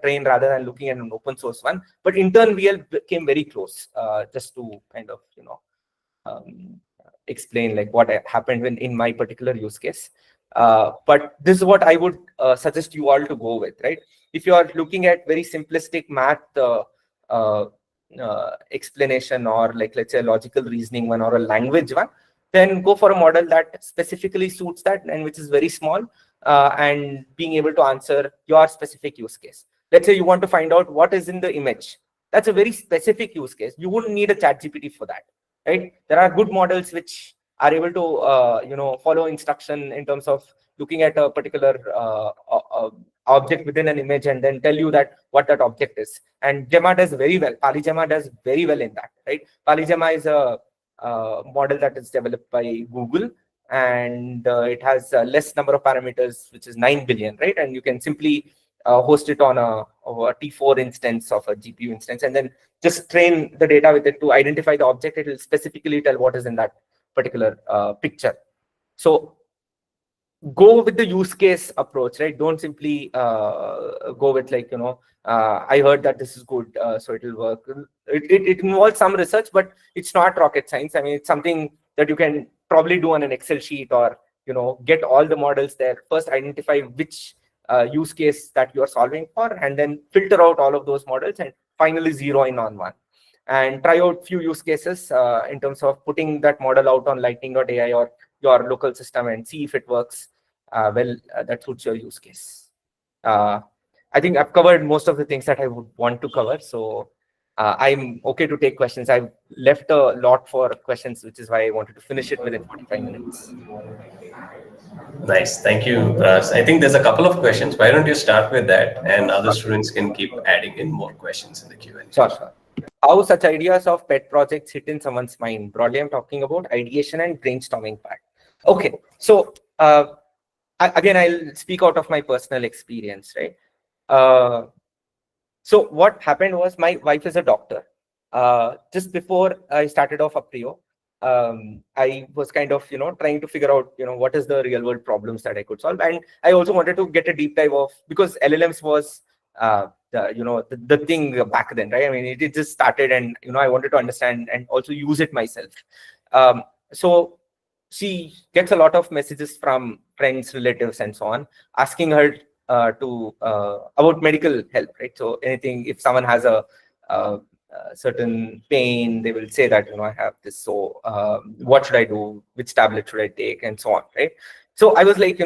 train rather than looking at an open source one. But in turn, we came very close, just to kind of explain like what happened in my particular use case. But this is what I would suggest you all to go with, right? If you are looking at very simplistic math explanation, or like let's say a logical reasoning one or a language one, then go for a model that specifically suits that and which is very small, and being able to answer your specific use case. Let's say you want to find out what is in the image. That's a very specific use case. You wouldn't need a ChatGPT for that, right? There are good models which are able to follow instruction in terms of looking at a particular object within an image and then tell you that what that object is. And Gemma does very well. PalyGemma does very well in that, right? PalyGemma is a model that is developed by Google, and it has a less number of parameters, which is 9 billion, right? And you can simply host it on a T4 instance of a GPU instance, and then just train the data with it to identify the object. It will specifically tell what is in that particular picture. So go with the use case approach, right? Don't simply go with like, I heard that this is good, so it will work. It involves some research, but it's not rocket science. I mean, it's something that you can probably do on an Excel sheet, or get all the models there. First, identify which use case that you are solving for, and then filter out all of those models, and finally zero in on one. And try out few use cases in terms of putting that model out on lightning.ai or your local system and see if it works that suits your use case. I think I've covered most of the things that I would want to cover. So I'm okay to take questions. I've left a lot for questions, which is why I wanted to finish it within 45 minutes. Nice. Thank you, Pras. I think there's a couple of questions. Why don't you start with that, and other students can keep adding in more questions in the Q&A. Sure. How such ideas of pet projects hit in someone's mind? Broadly, I'm talking about ideation and brainstorming part. Okay. So again, I'll speak out of my personal experience, right? So what happened was, my wife is a doctor. Just before I started off Aprio, I was kind of trying to figure out what is the real world problems that I could solve, and I also wanted to get a deep dive of, because LLMs was the thing back then, right? I mean, it just started, and I wanted to understand and also use it myself. So she gets a lot of messages from friends, relatives, and so on, asking her about medical help, right? So anything, if someone has a certain pain, they will say that I have this, so what should I do, which tablet should I take, and so on, right? So I was like,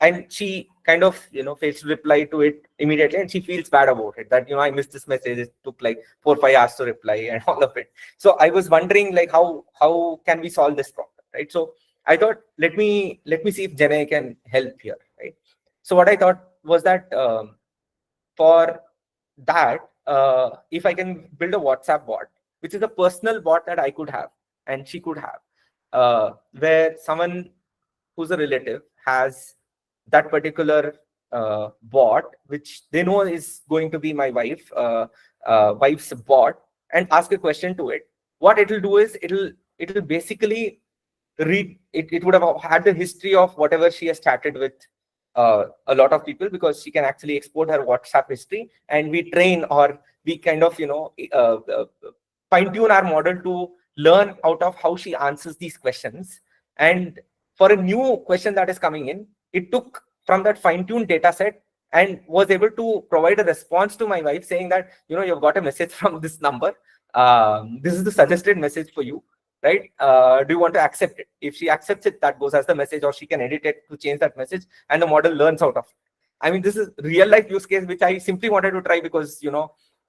and she kind of fails to reply to it immediately, and she feels bad about it, that I missed this message, it took like 4 or 5 hours to reply and all of it. So I was wondering like how can we solve this problem, right? So I thought, let me see if Gemini can help here, right? So what I thought was that for that, if I can build a WhatsApp bot, which is a personal bot that I could have and she could have, where someone who's a relative has that particular bot, which they know is going to be my wife's bot, and ask a question to it. what it will do is it'll basically read it would have had the history of whatever she has chatted with a lot of people, because she can actually export her WhatsApp history, and we train, or we kind of fine tune our model to learn out of how she answers these questions. And for a new question that is coming in, it took from that fine tuned data set and was able to provide a response to my wife saying that, you've got a message from this number. This is the suggested message for you, right? Do you want to accept it? If she accepts it, that goes as the message, or she can edit it to change that message, and the model learns out of it. I mean, this is real life use case, which I simply wanted to try because,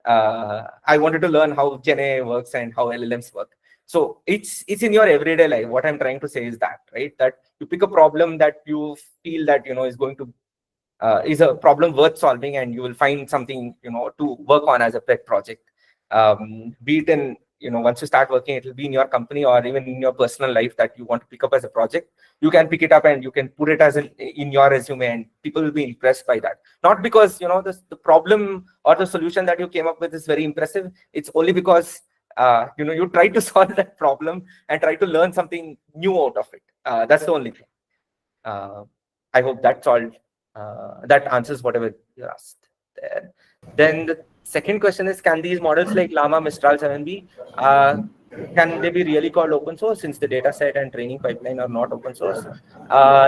I wanted to learn how GenAI works and how LLMs work. So it's in your everyday life. What I'm trying to say is that, right, that you pick a problem that you feel that, is going to, is a problem worth solving, and you will find something, to work on as a pet project. Be it in, once you start working, it will be in your company or even in your personal life that you want to pick up as a project. You can pick it up and you can put it as in your resume, and people will be impressed by that. Not because, the problem or the solution that you came up with is very impressive. It's only because, you try to solve that problem and try to learn something new out of it. That's the only thing. I hope that's all. That answers whatever you asked there. Then the second question is, can these models like Llama, Mistral 7B, can they be really called open source, since the data set and training pipeline are not open source?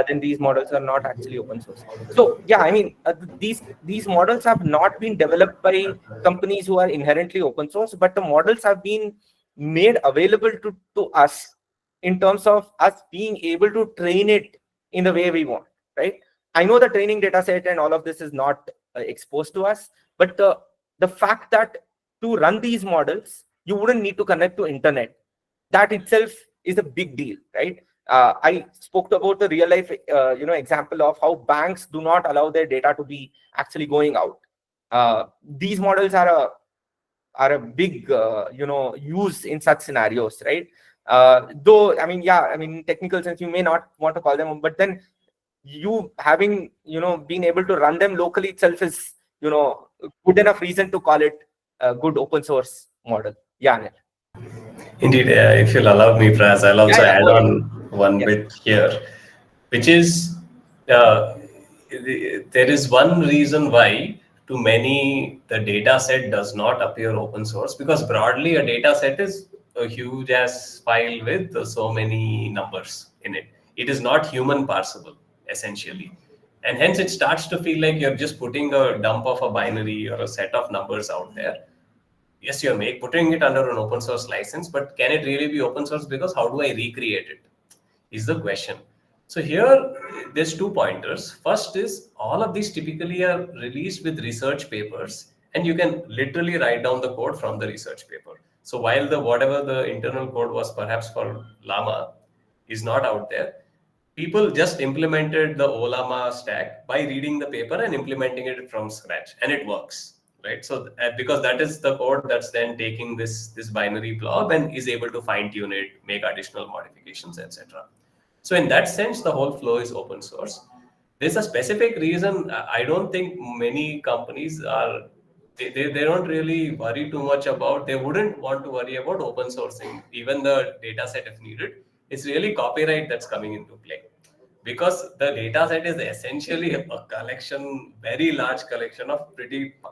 Then these models are not actually open source. So yeah, I mean, these models have not been developed by companies who are inherently open source, but the models have been made available to us in terms of us being able to train it in the way we want, right? I know the training data set and all of this is not exposed to us, but the fact that to run these models, you wouldn't need to connect to internet. That itself is a big deal, right? I spoke about the real life, example of how banks do not allow their data to be actually going out. These models are a big, use in such scenarios, right? Though, I mean, yeah, I mean, in technical sense, you may not want to call them, but then you having, being able to run them locally itself is, good enough reason to call it a good open source model. Yeah, Anil. Indeed, if you'll allow me, Pras, I'll also add on one bit here, which is there is one reason why to many the data set does not appear open source, because broadly a data set is a huge ass file with so many numbers in it. It is not human parsable, essentially. And hence it starts to feel like you're just putting a dump of a binary or a set of numbers out there. Yes, you're putting it under an open source license, but can it really be open source? Because how do I recreate it is the question. So here, there's 2 pointers. First is, all of these typically are released with research papers, and you can literally write down the code from the research paper. So while whatever the internal code was perhaps for Llama is not out there, people just implemented the Ollama stack by reading the paper and implementing it from scratch, and it works. Right, so because that is the code that's then taking this binary blob and is able to fine tune it, make additional modifications, etc. So in that sense, the whole flow is open source. There's a specific reason. I don't think many companies are. They don't really worry too much about. They wouldn't want to worry about open sourcing even the data set if needed. It's really copyright that's coming into play, because the data set is essentially a collection, very large collection of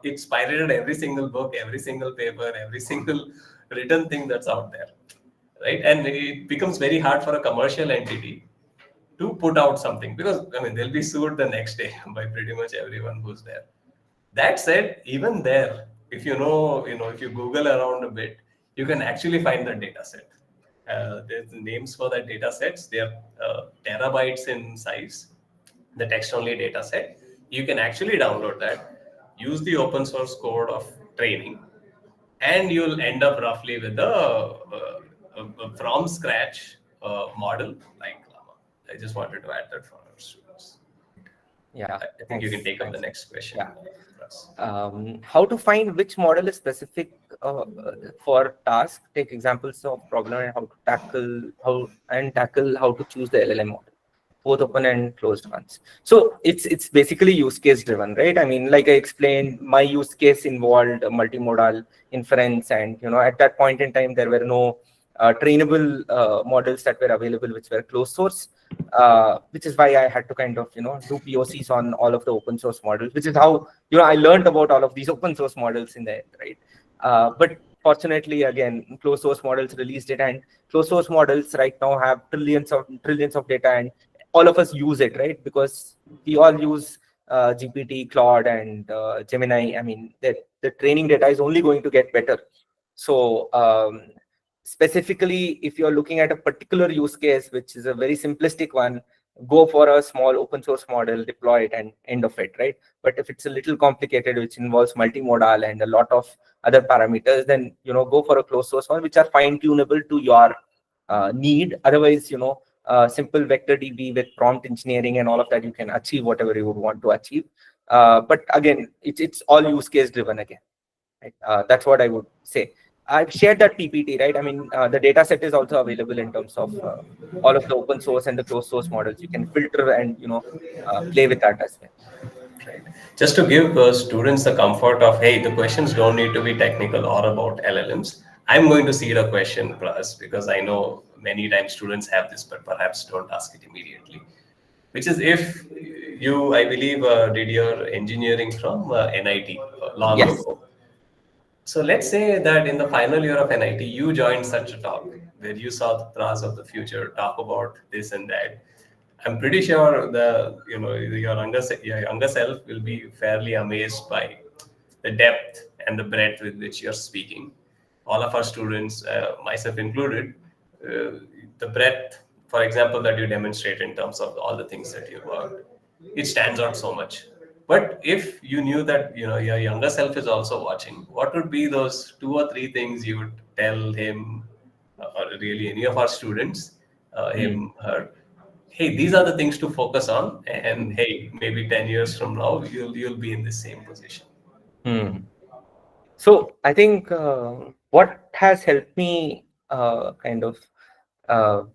it's pirated every single book, every single paper, every single written thing that's out there, right? And it becomes very hard for a commercial entity to put out something, because I mean, they'll be sued the next day by pretty much everyone who's there. That said, even there, if if you Google around a bit, you can actually find the data set. There's names for that data sets. They're terabytes in size, the text-only data set. You can actually download that, use the open source code of training, and you'll end up roughly with a from scratch model like Llama. I just wanted to add that for our students. Yeah, I think you can take up the next question. Yeah. How to find which model is specific for task? Take examples of problem and how to tackle how to choose the LLM model, both open and closed ones. So it's basically use case driven, right? I mean, like I explained, my use case involved multimodal inference, and at that point in time there were no trainable models that were available, which were closed source, which is why I had to kind of, do POCs on all of the open source models, which is how, I learned about all of these open source models in the end, right? But fortunately, again, closed source models released it, and closed source models right now have trillions of data, and all of us use it, right? Because we all use GPT, Claude, and Gemini. I mean, the training data is only going to get better. So specifically, if you're looking at a particular use case, which is a very simplistic one, go for a small open source model, deploy it, and end of it, right? But if it's a little complicated, which involves multimodal and a lot of other parameters, then go for a closed source one, which are fine tunable to your need. Otherwise, simple vector DB with prompt engineering and all of that, you can achieve whatever you would want to achieve. But again, it's all use case driven again. Right? That's what I would say. I've shared that PPT, right? I mean, the data set is also available in terms of all of the open source and the closed source models. You can filter and play with that as well. Right. Just to give students the comfort of, hey, the questions don't need to be technical or about LLMs. I'm going to seed a question plus, because I know many times students have this, but perhaps don't ask it immediately. Which is, if you, I believe, did your engineering from NIT long Yes. ago. So let's say that in the final year of NIT, you joined such a talk where you saw the Tras of the future talk about this and that. I'm pretty sure your younger self will be fairly amazed by the depth and the breadth with which you're speaking. All of our students, myself included, the breadth, for example, that you demonstrate in terms of all the things that you worked, it stands out so much. But if you knew that your younger self is also watching, what would be those 2 or 3 things you would tell him, or really any of our students, him, her? Hey, these are the things to focus on, and hey, maybe 10 years from now, you'll be in the same position. So I think what has helped me kind of go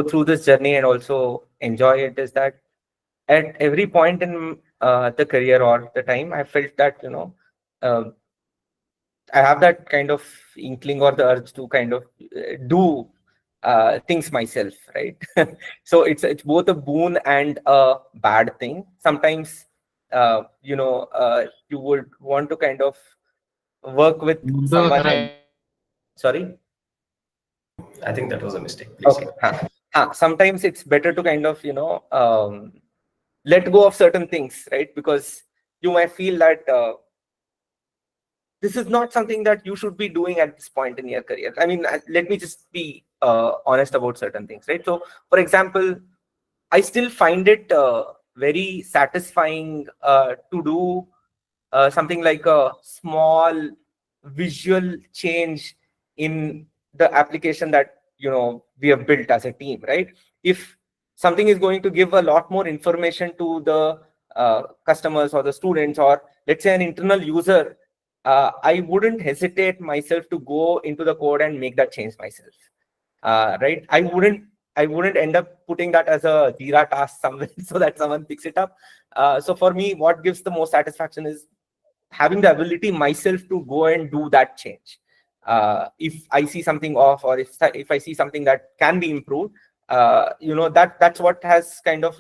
through this journey and also enjoy it is that at every point in the career or the time, I felt that I have that kind of inkling or the urge to kind of do things myself, right? So it's both a boon and a bad thing. Sometimes you would want to kind of work with someone. Sorry, I think that was a mistake. Please. Okay. Sometimes it's better to kind of let go of certain things, right? Because you might feel that this is not something that you should be doing at this point in your career. I mean, let me just be honest about certain things, right? So, for example, I still find it very satisfying to do something like a small visual change in the application that we have built as a team, right? If something is going to give a lot more information to the customers or the students, or let's say an internal user, I wouldn't hesitate myself to go into the code and make that change myself, right? I wouldn't end up putting that as a Jira task somewhere so that someone picks it up. So for me, what gives the most satisfaction is having the ability myself to go and do that change. If I see something off, or if I see something that can be improved, that's what has kind of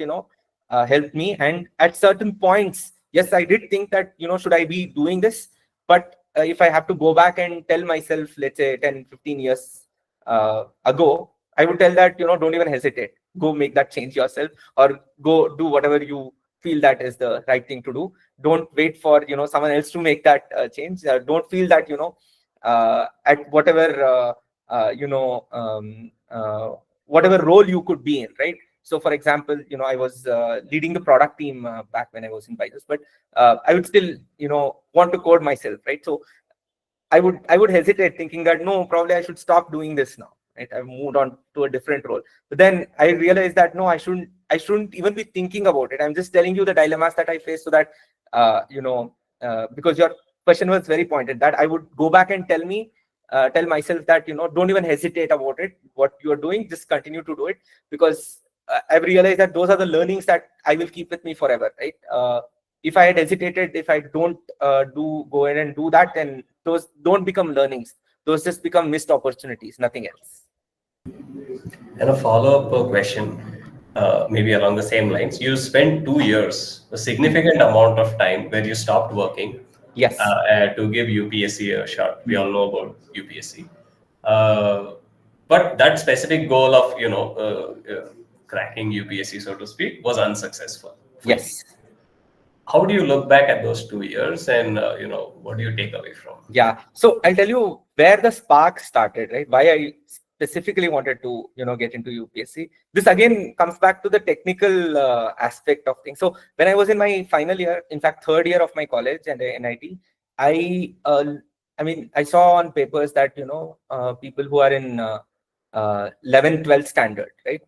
helped me. And at certain points, yes, I did think that should I be doing this? But if I have to go back and tell myself, let's say 10-15 years ago, I would tell that don't even hesitate, go make that change yourself, or go do whatever you feel that is the right thing to do. Don't wait for someone else to make that change. Don't feel that at whatever whatever role you could be in, right? So for example, I was leading the product team back when I was in Byju's, but I would still want to code myself, right? So I would hesitate, thinking that no, probably I should stop doing this now, right? I've moved on to a different role. But then I realized that no, I shouldn't even be thinking about it. I'm just telling you the dilemmas that I face, so that because your question was very pointed, that I would go back and tell myself that don't even hesitate about it. What you are doing, just continue to do it, because I've realized that those are the learnings that I will keep with me forever, right? If I had hesitated, if I don't go in and do that, then those don't become learnings. those just become missed opportunities, nothing else. And a follow-up question, maybe along the same lines. You spent 2 years, a significant amount of time where you stopped working Yes. to give UPSC a shot. We all know about UPSC. But that specific goal of, cracking UPSC, so to speak, was unsuccessful. Yes. How do you look back at those 2 years, and what do you take away from? Yeah. So I'll tell you where the spark started, right? Why I specifically wanted to, get into UPSC. This again comes back to the technical aspect of things. So when I was in my final year, in fact, third year of my college and NIT, I saw on papers that, people who are in 11th, 12th standard, right?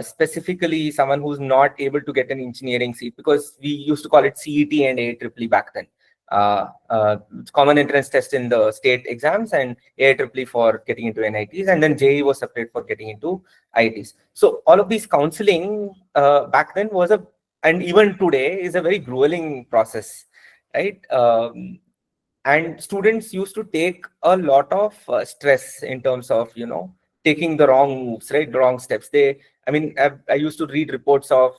Specifically someone who's not able to get an engineering seat, because we used to call it CET and AIEEE back then. Common entrance test in the state exams and AIEEE for getting into NITs, and then JEE was separate for getting into IITs. So all of these counseling back then was and even today is a very grueling process, right? And students used to take a lot of stress in terms of, taking the wrong moves, right? The wrong steps. I used to read reports of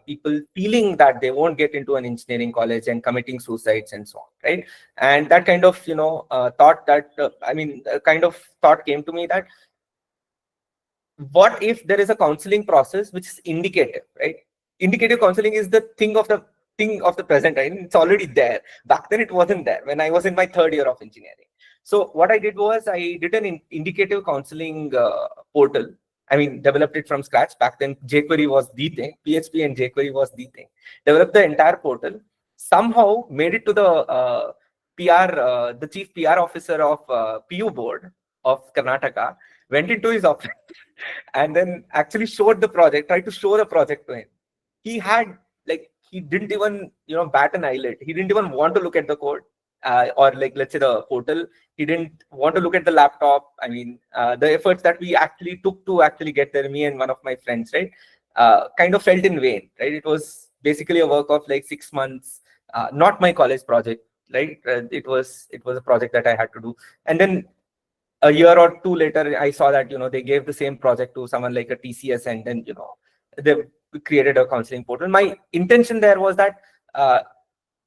people feeling that they won't get into an engineering college and committing suicides and so on, right? And that kind of, thought came to me that what if there is a counseling process which is indicative, right? Indicative counseling is the thing of the present, right? It's already there. Back then it wasn't there when I was in my third year of engineering. So what I did was I did an indicative counseling portal. Developed it from scratch. Back then jQuery was the thing. PHP and jQuery was the thing. Developed the entire portal. Somehow made it to the the chief PR officer of PU board of Karnataka. Went into his office and then actually showed the project. Tried to show the project to him. He had he didn't even bat an eyelid. He didn't even want to look at the code or let's say the portal. He didn't want to look at the laptop. The efforts that we actually took to actually get there, me and one of my friends, right, kind of felt in vain, right? It was basically a work of 6 months, not my college project, right? It was a project that I had to do. And then a year or two later, I saw that, they gave the same project to someone like a TCS, and then, they created a counseling portal. My intention there was that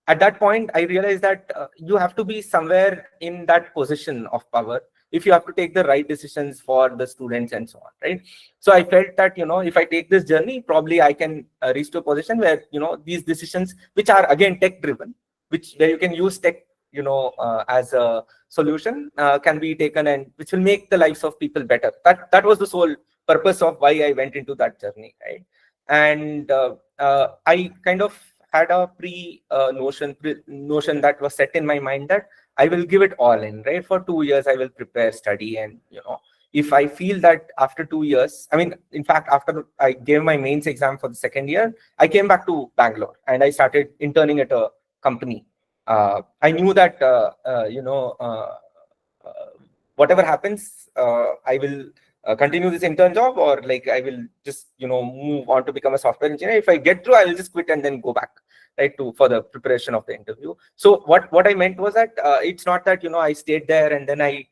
at that point, I realized that you have to be somewhere in that position of power if you have to take the right decisions for the students and so on, right? So I felt that, if I take this journey, probably I can reach to a position where, these decisions, which are again tech driven, where you can use tech, as a solution, can be taken, and which will make the lives of people better. That was the sole purpose of why I went into that journey, right? And I kind of had a notion that was set in my mind that I will give it all in, right? For 2 years, I will prepare, study, and if I feel that after 2 years, in fact, after I gave my mains exam for the second year, I came back to Bangalore and I started interning at a company. I knew that whatever happens, I will continue this intern job, or I will just move on to become a software engineer. If I get through, I will just quit and then go back, right, for the preparation of the interview. So what I meant was that it's not that I stayed there and then I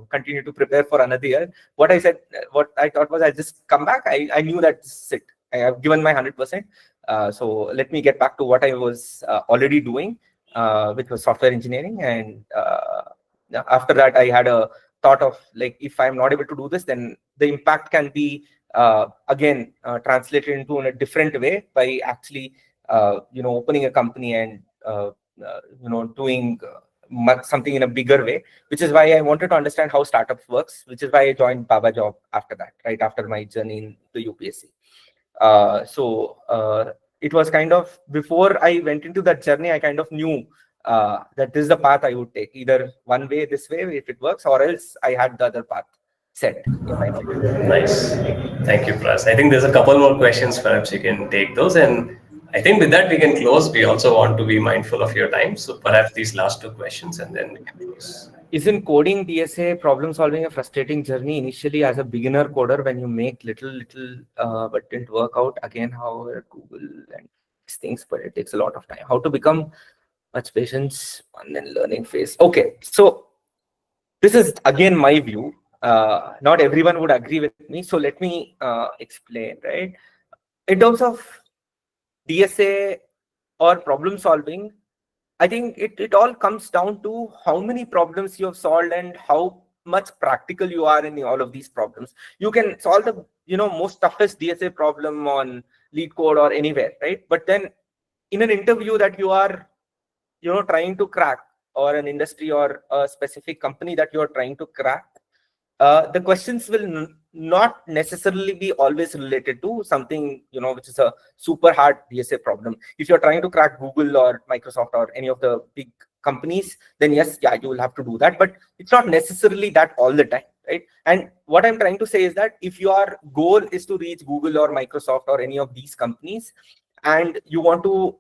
continue to prepare for another year. What I thought was I just come back. I knew that this is it. I have given my 100%. So let me get back to what I was already doing, which was software engineering. And after that, I had a thought of if I'm not able to do this, then the impact can be again translated into in a different way by actually opening a company and doing something in a bigger way, which is why I wanted to understand how startups works, which is why I joined BabaJob after that, right after my journey in the UPSC. So it was kind of, before I went into that journey, I kind of knew that this is the path I would take, either one way, this way, if it works, or else I had the other path set in my mind. Nice. Thank you, Pras. I think there's a couple more questions. Perhaps you can take those. And I think with that, we can close. We also want to be mindful of your time. So perhaps these last two questions and then we can close. Isn't coding DSA problem solving a frustrating journey initially as a beginner coder when you make little, but didn't work out? Again, how Google and these things, but it takes a lot of time. How to become much patience and then learning phase. Okay, so This is again my view. Not everyone would agree with me. So let me explain, right? In terms of DSA or problem solving, I think it all comes down to how many problems you have solved and how much practical you are in all of these problems. You can solve the most toughest DSA problem on LeetCode or anywhere, right? But then in an interview that you are trying to crack, or an industry or a specific company that you are trying to crack, the questions will not necessarily be always related to something which is a super hard DSA problem. If you're trying to crack Google or Microsoft or any of the big companies, then yes, yeah, you will have to do that, but it's not necessarily that all the time, right? And what I'm trying to say is that if your goal is to reach Google or Microsoft or any of these companies, and you want to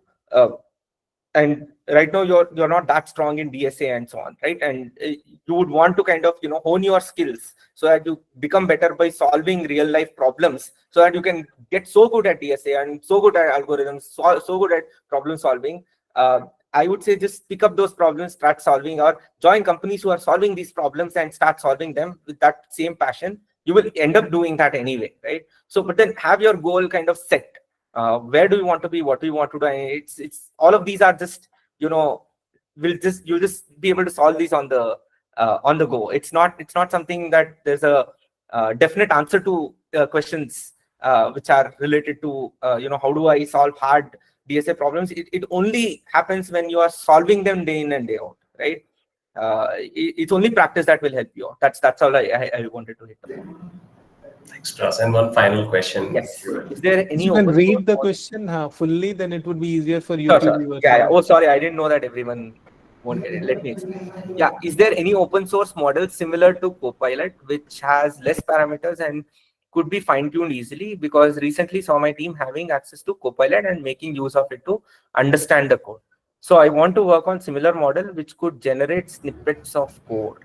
and right now you're not that strong in DSA and so on, right? And you would want to kind of hone your skills so that you become better by solving real life problems, so that you can get so good at DSA and so good at algorithms, so good at problem solving. I would say just pick up those problems, start solving, or join companies who are solving these problems and start solving them with that same passion. You will end up doing that anyway, right? So, but then have your goal kind of set. Where do you want to be? What do you want to do? And it's all of these are just you'll just be able to solve these on the go. It's not something that there's a definite answer to questions which are related to how do I solve hard DSA problems. It only happens when you are solving them day in and day out, right? It's only practice that will help you out. That's all I wanted to hit upon. Thanks, Pras. And one final question. Yes. Is there any? You can read the question fully, then it would be easier for you to Sure. Yeah. Oh, sorry, I didn't know that everyone won't get it. Let me explain. Yeah. Is there any open source model similar to Copilot which has less parameters and could be fine-tuned easily? Because recently saw my team having access to Copilot and making use of it to understand the code. So I want to work on similar model which could generate snippets of code.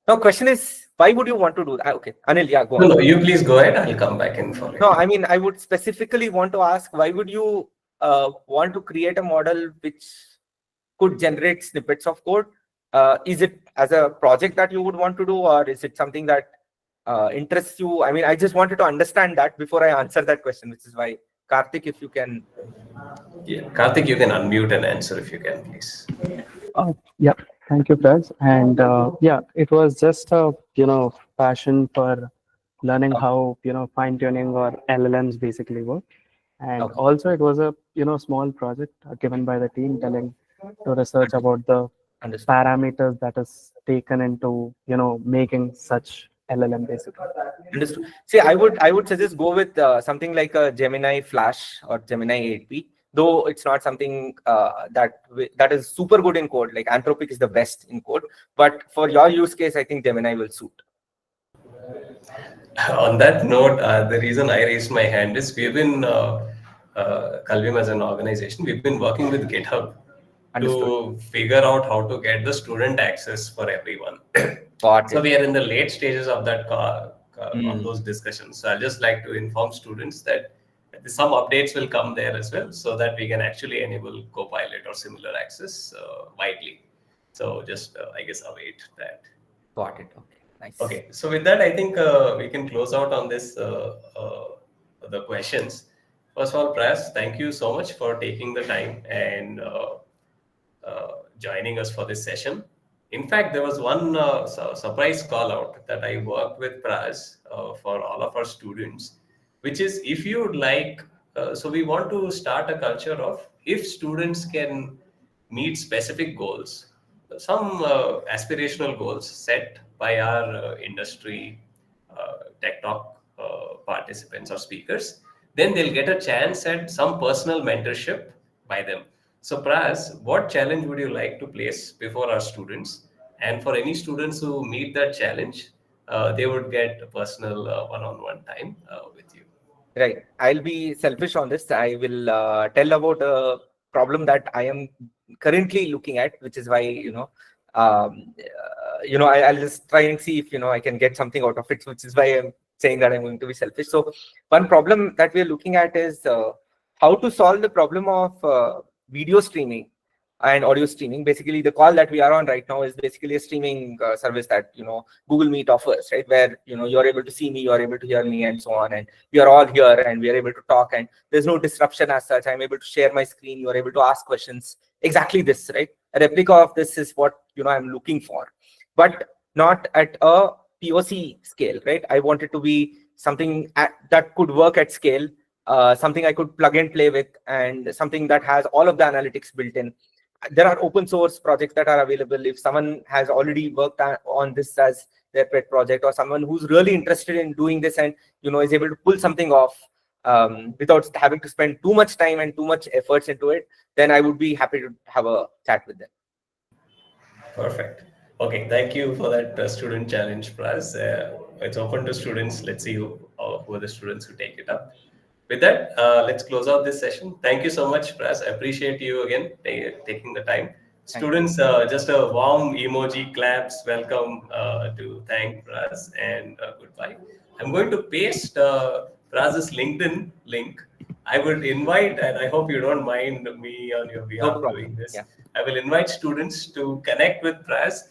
Now, question is, why would you want to do that? Okay, Anil, yeah, go on. No, you please go ahead. I'll come back in for it. No, I mean, I would specifically want to ask, why would you want to create a model which could generate snippets of code? Is it as a project that you would want to do, or is it something that interests you? I mean, I just wanted to understand that before I answer that question, which is why, Karthik, if you can. Yeah, Karthik, you can unmute and answer if you can, please. Yeah. Thank you, Pras. And yeah, it was just a passion for learning how fine tuning or LLMs basically work. And also it was a small project given by the team telling to research about the parameters that is taken into making such LLM basically. Understood. See, I would suggest go with something like a Gemini Flash or Gemini 8p. Though it's not something that is super good in code, like Anthropic is the best in code. But for your use case, I think Gemini will suit. On that note, the reason I raised my hand is we've been, Kalvim as an organization, we've been working with GitHub to figure out how to get the student access for everyone. So we are in the late stages of that on those discussions. So I'd just like to inform students that some updates will come there as well, so that we can actually enable Copilot or similar access widely. So just, I guess, await that. Got it. Okay. Nice. Okay. So with that, I think we can close out on this, the questions. First of all, Pras, thank you so much for taking the time and joining us for this session. In fact, there was one surprise call out that I worked with Pras for all of our students, which is if you would like, so we want to start a culture of if students can meet specific goals, some aspirational goals set by our industry Tech Talk participants or speakers, then they'll get a chance at some personal mentorship by them. So Pras, what challenge would you like to place before our students? And for any students who meet that challenge, they would get a personal one-on-one time with you. Right. I'll be selfish on this. I will tell about a problem that I am currently looking at, which is why, I'll just try and see if, I can get something out of it, which is why I'm saying that I'm going to be selfish. So one problem that we're looking at is how to solve the problem of video streaming and audio streaming. Basically, the call that we are on right now is basically a streaming service that, you know, Google Meet offers, right? Where, you know, you're able to see me, you're able to hear me, and so on. And we are all here and we are able to talk, and there's no disruption as such. I'm able to share my screen. You're able to ask questions. Exactly this, right? A replica of this is what, you know, I'm looking for, but not at a POC scale, right? I want it to be something that could work at scale, something I could plug and play with, and something that has all of the analytics built in. There are open source projects that are available. If someone has already worked on this as their pet project, or someone who's really interested in doing this and, you know, is able to pull something off without having to spend too much time and too much efforts into it, then I would be happy to have a chat with them. Perfect. Okay, thank you for that student challenge, Pras. It's open to students. Let's see who are the students who take it up. With that, let's close out this session. Thank you so much, Pras. I appreciate you again taking the time. Students, just a warm emoji claps. Welcome to thank Pras, and goodbye. I'm going to paste Pras's LinkedIn link. I would invite, and I hope you don't mind me on your behalf doing this. Yeah. I will invite students to connect with Pras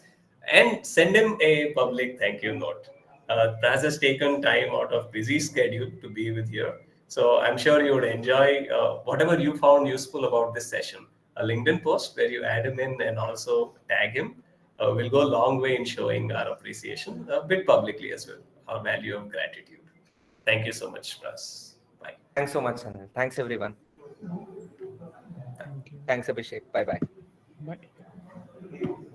and send him a public thank you note. Pras has taken time out of busy schedule to be with you. So I'm sure you would enjoy whatever you found useful about this session. A LinkedIn post where you add him in and also tag him will go a long way in showing our appreciation a bit publicly as well, our value of gratitude. Thank you so much, Pras. Bye. Thanks so much, Sanil. Thanks, everyone. Thanks, Abhishek. Bye-bye. Bye.